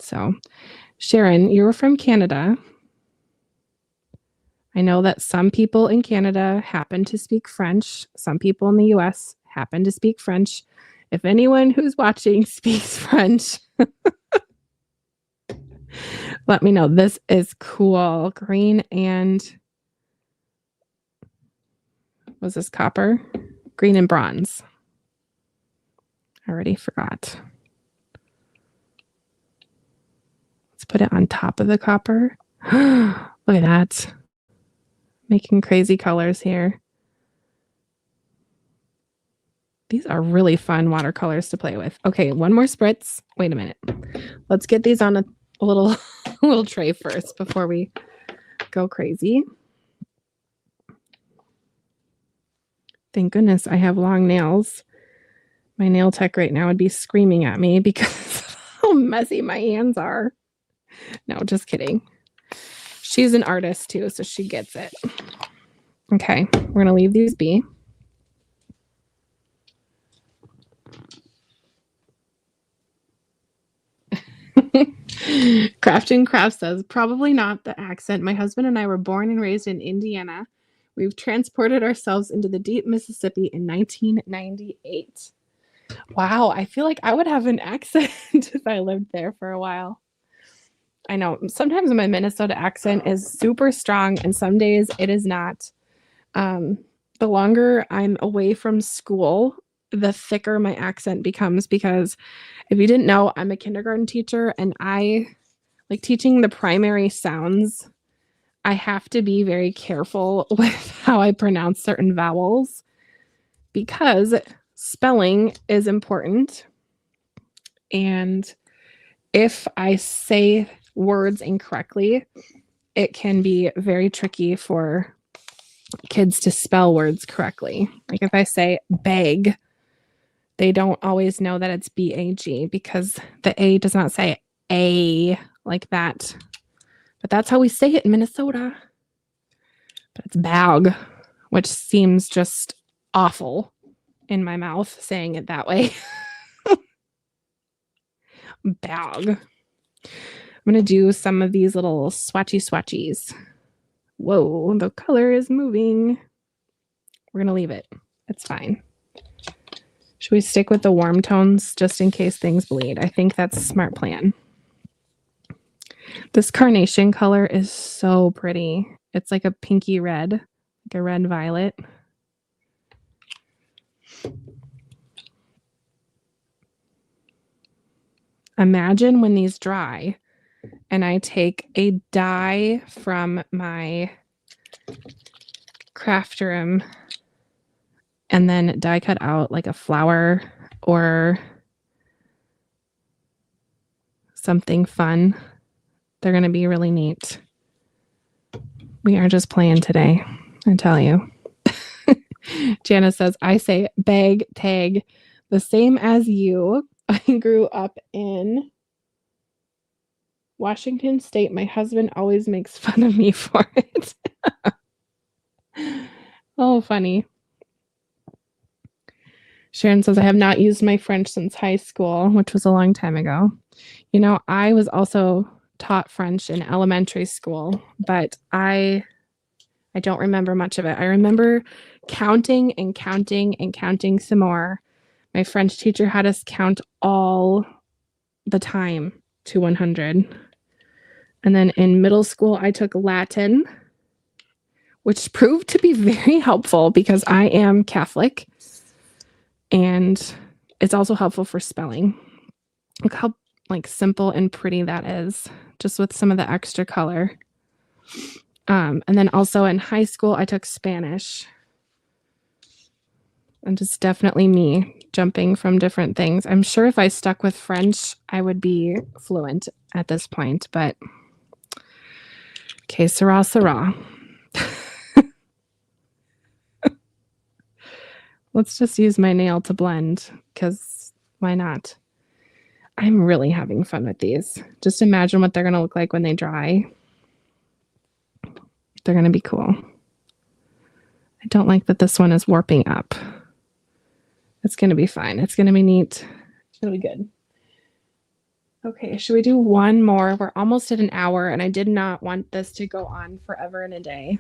So, Sharon, you're from Canada. I know that some people in Canada happen to speak French. Some people in the US happen to speak French. If anyone who's watching speaks French, let me know. This is cool. Green and was this copper? Green and bronze. I already forgot. Let's put it on top of the copper. Look at that. Making crazy colors here. These are really fun watercolors to play with. Okay, one more spritz. Wait a minute. Let's get these on a little tray first before we go crazy. Thank goodness I have long nails. My nail tech right now would be screaming at me because of how messy my hands are. No, just kidding. She's an artist too, so she gets it. Okay, we're gonna leave these be. Craft and Craft says, probably not the accent. My husband and I were born and raised in Indiana. We've transported ourselves into the deep Mississippi in 1998. Wow, I feel like I would have an accent if I lived there for a while. I know sometimes my Minnesota accent is super strong and some days it is not. The longer I'm away from school, the thicker my accent becomes because if you didn't know, I'm a kindergarten teacher and I like teaching the primary sounds. I have to be very careful with how I pronounce certain vowels because spelling is important. And if I say words incorrectly, it can be very tricky for kids to spell words correctly. Like if I say bag, they don't always know that it's B-A-G because the A does not say A like that. But that's how we say it in Minnesota. But it's bag, which seems just awful in my mouth saying it that way. Bag. I'm going to do some of these little swatchies. Whoa, the color is moving. We're going to leave it. It's fine. Should we stick with the warm tones just in case things bleed? I think that's a smart plan. This carnation color is so pretty. It's like a pinky red, like a red violet. Imagine when these dry and I take a die from my craft room and then die cut out like a flower or something fun. They're going to be really neat. We are just playing today, I tell you. Janice says, I say bag tag the same as you. I grew up in Washington State. My husband always makes fun of me for it. Oh, funny. Sharon says, I have not used my French since high school, which was a long time ago. You know, I was also taught French in elementary school, but I don't remember much of it. I remember counting some more, My French teacher had us count all the time to 100. And then in middle school, I took Latin, which proved to be very helpful because I am Catholic. And it's also helpful for spelling. Look how like simple and pretty that is, just with some of the extra color. And then also in high school, I took Spanish. And just definitely me jumping from different things. I'm sure if I stuck with French, I would be fluent at this point, but okay, sera, sera. Let's just use my nail to blend because why not? I'm really having fun with these. Just imagine what they're going to look like when they dry. They're going to be cool. I don't like that this one is warping up. It's going to be fine. It's going to be neat. It'll be good. Okay, should we do one more? We're almost at an hour, and I did not want this to go on forever and a day.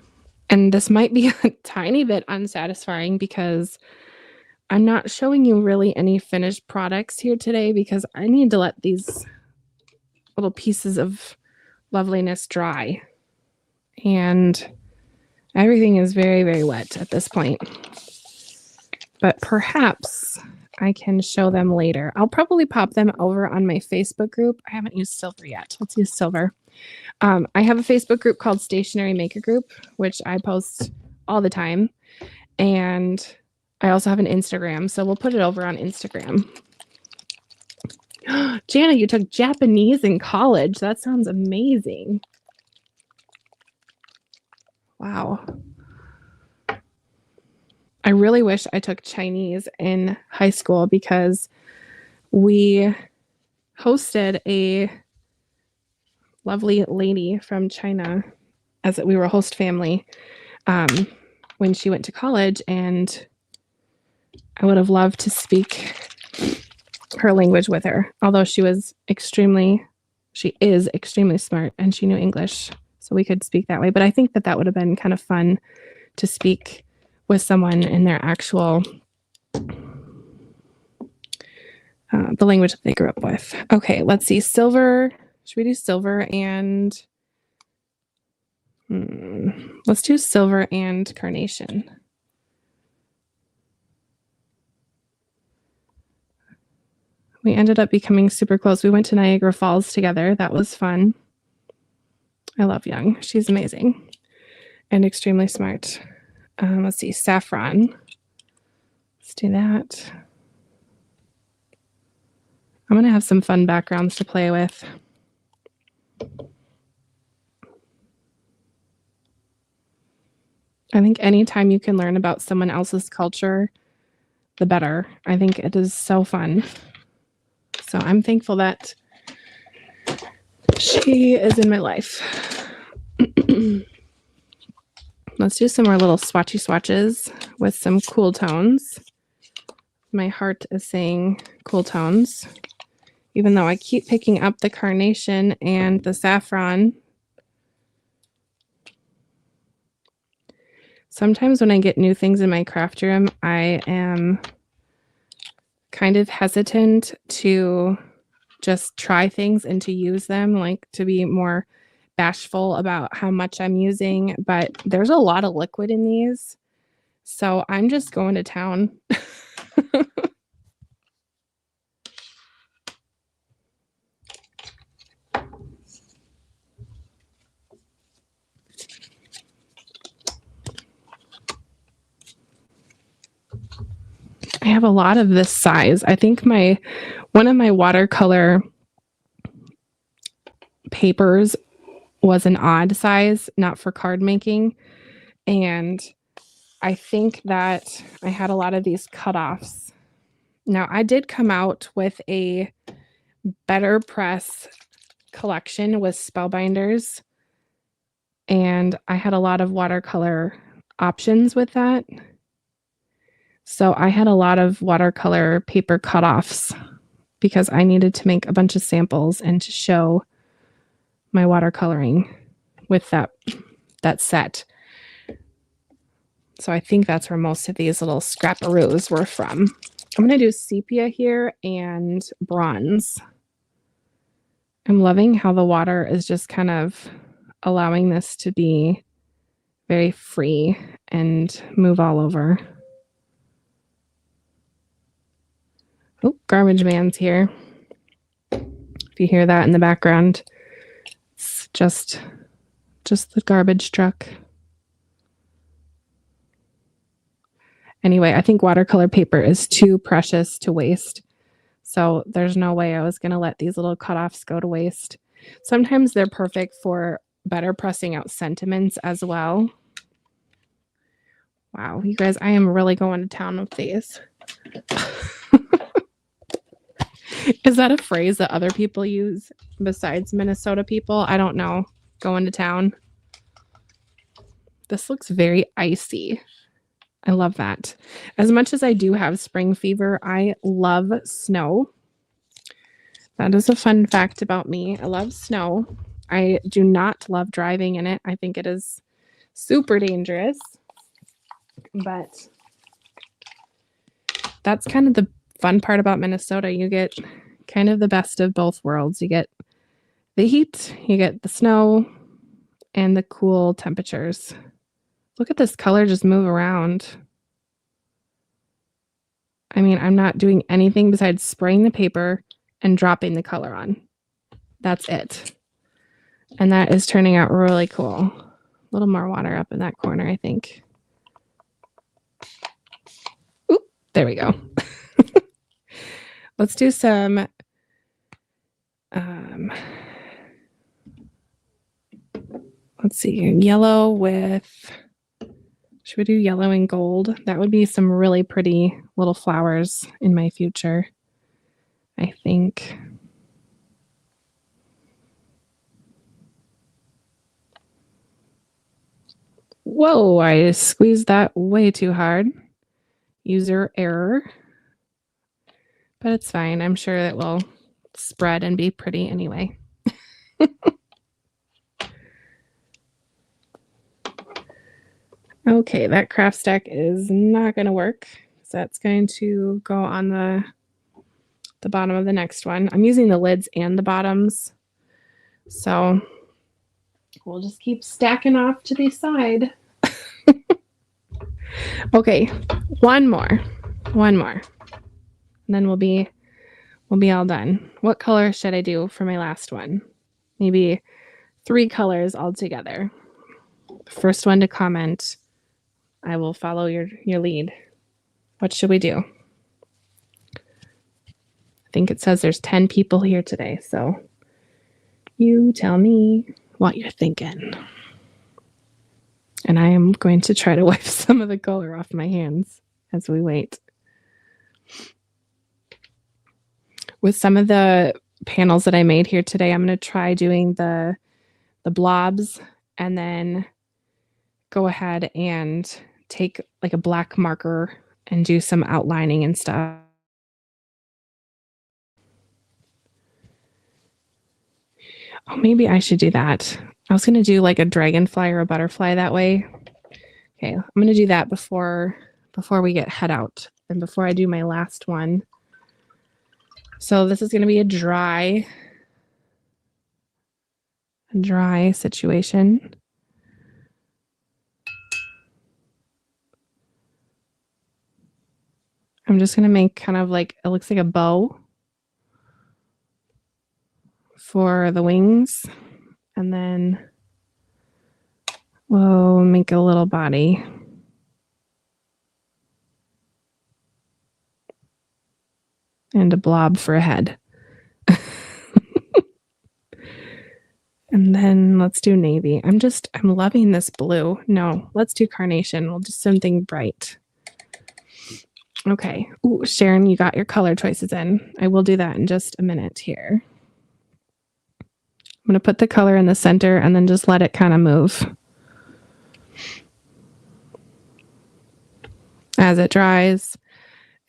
And this might be a tiny bit unsatisfying because I'm not showing you really any finished products here today because I need to let these little pieces of loveliness dry. And everything is very, very wet at this point. But perhaps I can show them later. I'll probably pop them over on my Facebook group. I haven't used silver yet. Let's use silver. I have a Facebook group called Stationery Maker Group, which I post all the time. And I also have an Instagram, so we'll put it over on Instagram. Jana, you took Japanese in college. That sounds amazing. Wow. I really wish I took Chinese in high school because we hosted a lovely lady from China as we were a host family when she went to college, and I would have loved to speak her language with her, although she is extremely smart and she knew English, so we could speak that way. But I think that would have been kind of fun to speak with someone in their actual the language that they grew up with. Okay, let's see. Silver. Should we do silver and let's do silver and carnation. We ended up becoming super close. We went to Niagara Falls together. That was fun. I love Young. She's amazing and extremely smart. Let's see, saffron. Let's do that. I'm going to have some fun backgrounds to play with. I think anytime you can learn about someone else's culture, the better. I think it is so fun. So I'm thankful that she is in my life. Let's do some more little swatchy swatches with some cool tones. My heart is saying cool tones, even though I keep picking up the carnation and the saffron. Sometimes when I get new things in my craft room, I am kind of hesitant to just try things and to use them, like to be more bashful about how much I'm using, but there's a lot of liquid in these, so I'm just going to town. I have a lot of this size. I think one of my watercolor papers was an odd size, not for card making. And I think that I had a lot of these cutoffs. Now, I did come out with a Better Press collection with spellbinders, and I had a lot of watercolor options with that. So I had a lot of watercolor paper cutoffs because I needed to make a bunch of samples and to show my watercoloring with that set. So I think that's where most of these little scraparoos were from. I'm going to do sepia here and bronze. I'm loving how the water is just kind of allowing this to be very free and move all over. Oh, garbage man's here. If you hear that in the background, it's just the garbage truck. Anyway, I think watercolor paper is too precious to waste. So there's no way I was going to let these little cutoffs go to waste. Sometimes they're perfect for better pressing out sentiments as well. Wow, you guys, I am really going to town with these. Is that a phrase that other people use besides Minnesota people? I don't know. Going to town. This looks very icy. I love that. As much as I do have spring fever, I love snow. That is a fun fact about me. I love snow. I do not love driving in it. I think it is super dangerous. But that's kind of the fun part about Minnesota. You get kind of the best of both worlds. You get the heat, you get the snow, and the cool temperatures. Look at this color just move around. I mean, I'm not doing anything besides spraying the paper and dropping the color on. That's it. And that is turning out really cool. A little more water up in that corner, I think. Oop, there we go. Let's do some let's see, yellow with, should we do yellow and gold? That would be some really pretty little flowers in my future, I think. Whoa, I squeezed that way too hard. User error. But it's fine. I'm sure it will spread and be pretty anyway. Okay, that craft stack is not going to work. So that's going to go on the bottom of the next one. I'm using the lids and the bottoms. So we'll just keep stacking off to the side. Okay, one more. And then we'll be all done. What color should I do for my last one? Maybe 3 colors altogether. First one to comment, I will follow your lead. What should we do? I think it says there's 10 people here today, so you tell me what you're thinking. And I am going to try to wipe some of the color off my hands as we wait. With some of the panels that I made here today, I'm going to try doing the blobs and then go ahead and take like a black marker and do some outlining and stuff. Oh, maybe I should do that. I was going to do like a dragonfly or a butterfly that way. Okay, I'm going to do that before we head out and before I do my last one. So this is going to be a dry situation. I'm just going to make kind of like, it looks like a bow for the wings. And then we'll make a little body. And a blob for a head. And then let's do navy. I'm loving this blue. No, let's do carnation. We'll do something bright. Okay. Ooh, Sharon, you got your color choices in. I will do that in just a minute here. I'm going to put the color in the center and then just let it kind of move. As it dries.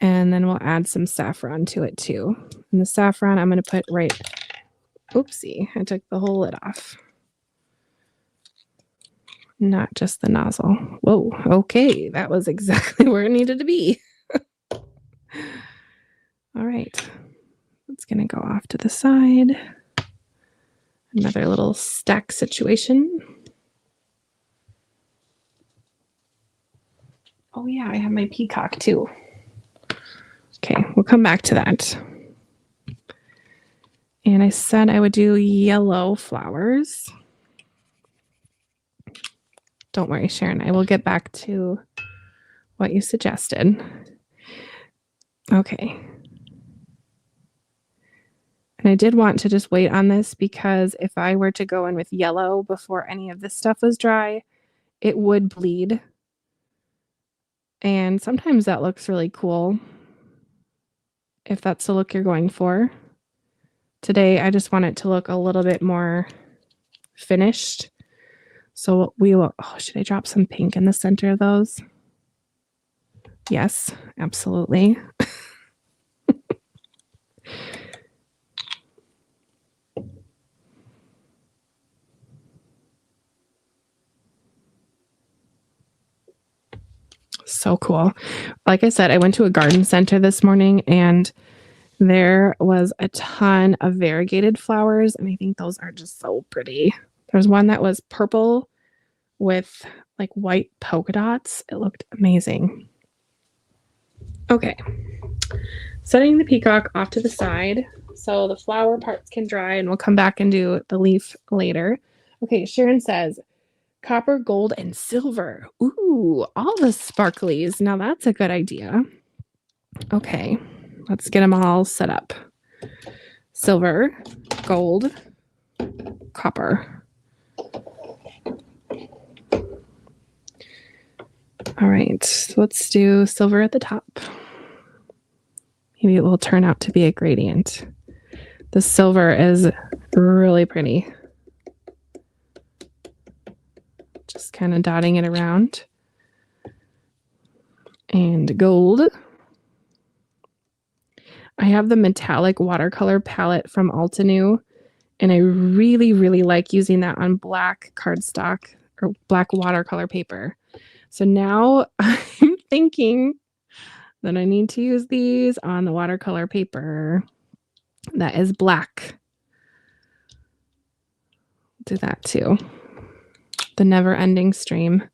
And then we'll add some saffron to it too. And the saffron I'm going to put right, oopsie, I took the whole lid off. Not just the nozzle. Whoa, okay, that was exactly where it needed to be. All right. It's going to go off to the side. Another little stack situation. Oh yeah, I have my peacock too. Okay, we'll come back to that. And I said I would do yellow flowers. Don't worry, Sharon, I will get back to what you suggested. Okay. And I did want to just wait on this because if I were to go in with yellow before any of this stuff was dry, it would bleed. And sometimes that looks really cool if that's the look you're going for. Today, I just want it to look a little bit more finished. So we will, oh, should I drop some pink in the center of those? Yes, absolutely. So cool. Like I said, I went to a garden center this morning and there was a ton of variegated flowers, and I think those are just so pretty. There's one that was purple with like white polka dots. It looked amazing. Okay, setting the peacock off to the side so the flower parts can dry, and we'll come back and do the leaf later. Okay, Sharon says, copper, gold, and silver. Ooh, all the sparklies. Now that's a good idea. Okay, let's get them all set up. Silver, gold, copper. All right, so let's do silver at the top. Maybe it will turn out to be a gradient. The silver is really pretty. Just kind of dotting it around. And gold. I have the metallic watercolor palette from Altenew, and I really, really like using that on black cardstock or black watercolor paper. So now I'm thinking that I need to use these on the watercolor paper that is black. Do that too. The never-ending stream.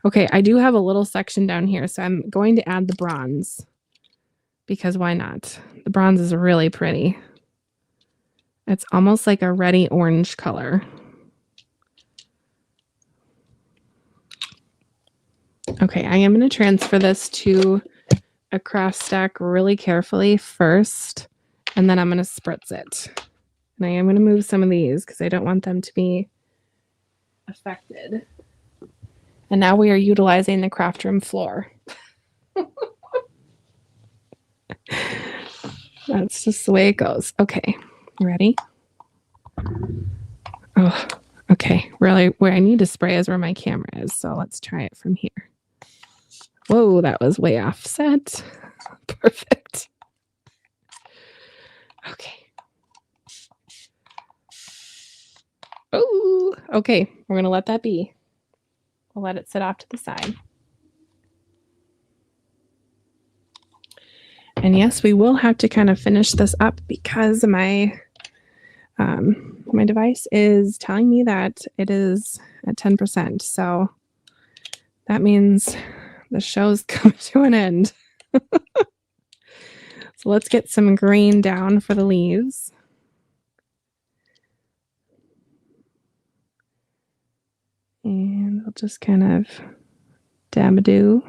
Okay, I do have a little section down here, so I'm going to add the bronze because why not? The bronze is really pretty. It's almost like a reddy orange color. Okay, I am going to transfer this to a craft stack really carefully first, and then I'm going to spritz it. And I am going to move some of these because I don't want them to be affected. And now we are utilizing the craft room floor. That's just the way it goes. Okay, ready? Oh, okay. Really, where I need to spray is where my camera is. So let's try it from here. Whoa, that was way offset. Perfect. Okay. Oh, okay. We're going to let that be. We'll let it sit off to the side. And yes, we will have to kind of finish this up because my device is telling me that it is at 10%. So that means the show's coming to an end. So let's get some green down for the leaves. And we'll just kind of dab-a-do.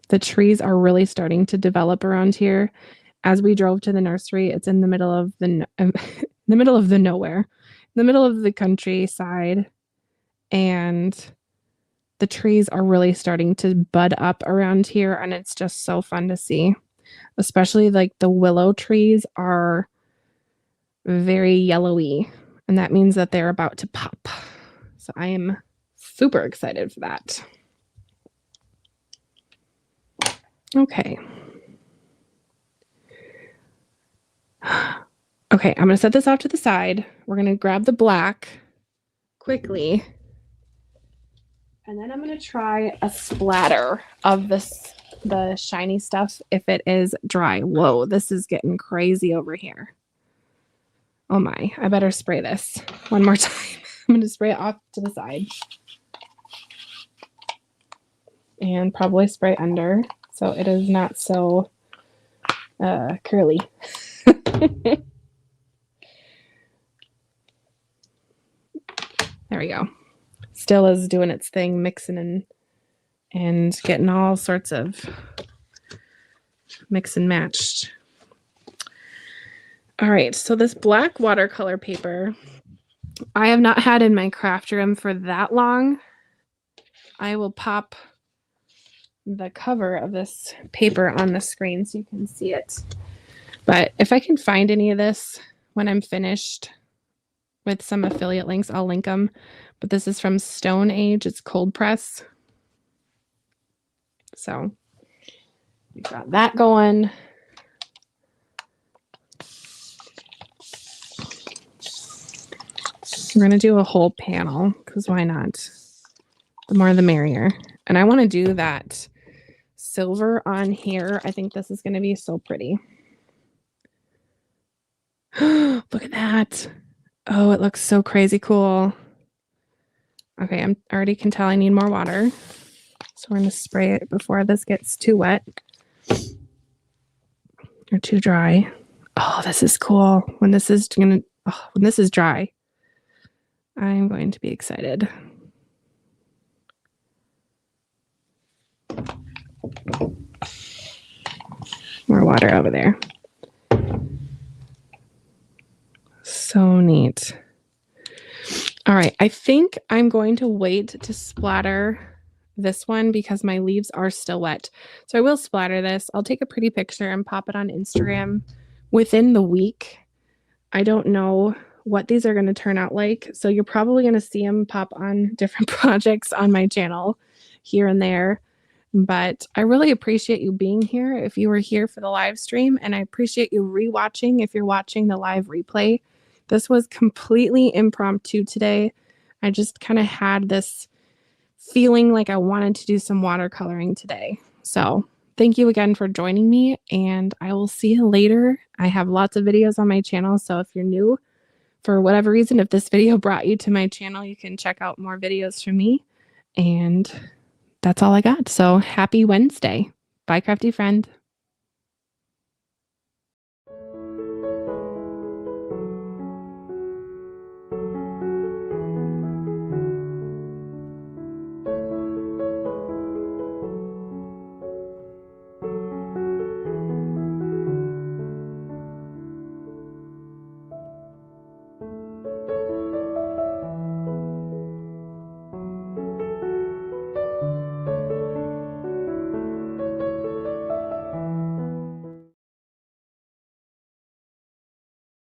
The trees are really starting to develop around here. As we drove to the nursery, it's in the middle of the middle of the nowhere, in the middle of the countryside, and the trees are really starting to bud up around here, and it's just so fun to see. Especially like the willow trees are very yellowy, and that means that they're about to pop. So I am super excited for that. Okay. Okay, I'm going to set this off to the side. We're going to grab the black quickly. And then I'm going to try a splatter of this the shiny stuff if it is dry. Whoa, this is getting crazy over here. Oh my, I better spray this one more time. I'm going to spray it off to the side. And probably spray under so it is not so curly. There we go. Still is doing its thing, mixing and getting all sorts of mix and matched. All right, so this black watercolor paper, I have not had in my craft room for that long. I will pop the cover of this paper on the screen so you can see it. But if I can find any of this when I'm finished with some affiliate links, I'll link them. But this is from Stone Age. It's cold press. So we've got that going. We're going to do a whole panel because why not? The more the merrier. And I want to do that silver on here. I think this is going to be so pretty. Look at that. Oh, it looks so crazy cool. Okay, I already can tell I need more water. So we're going to spray it before this gets too wet or too dry. Oh, this is cool. When this is dry, I'm going to be excited. More water over there. So neat. All right, I think I'm going to wait to splatter this one because my leaves are still wet. So I will splatter this. I'll take a pretty picture and pop it on Instagram within the week. I don't know what these are going to turn out like. So you're probably going to see them pop on different projects on my channel here and there. But I really appreciate you being here if you were here for the live stream, and I appreciate you rewatching if you're watching the live replay. This was completely impromptu today. I just kind of had this feeling like I wanted to do some watercoloring today. So thank you again for joining me, and I will see you later. I have lots of videos on my channel, so if you're new, for whatever reason, if this video brought you to my channel, you can check out more videos from me. And that's all I got. So happy Wednesday. Bye, crafty friend.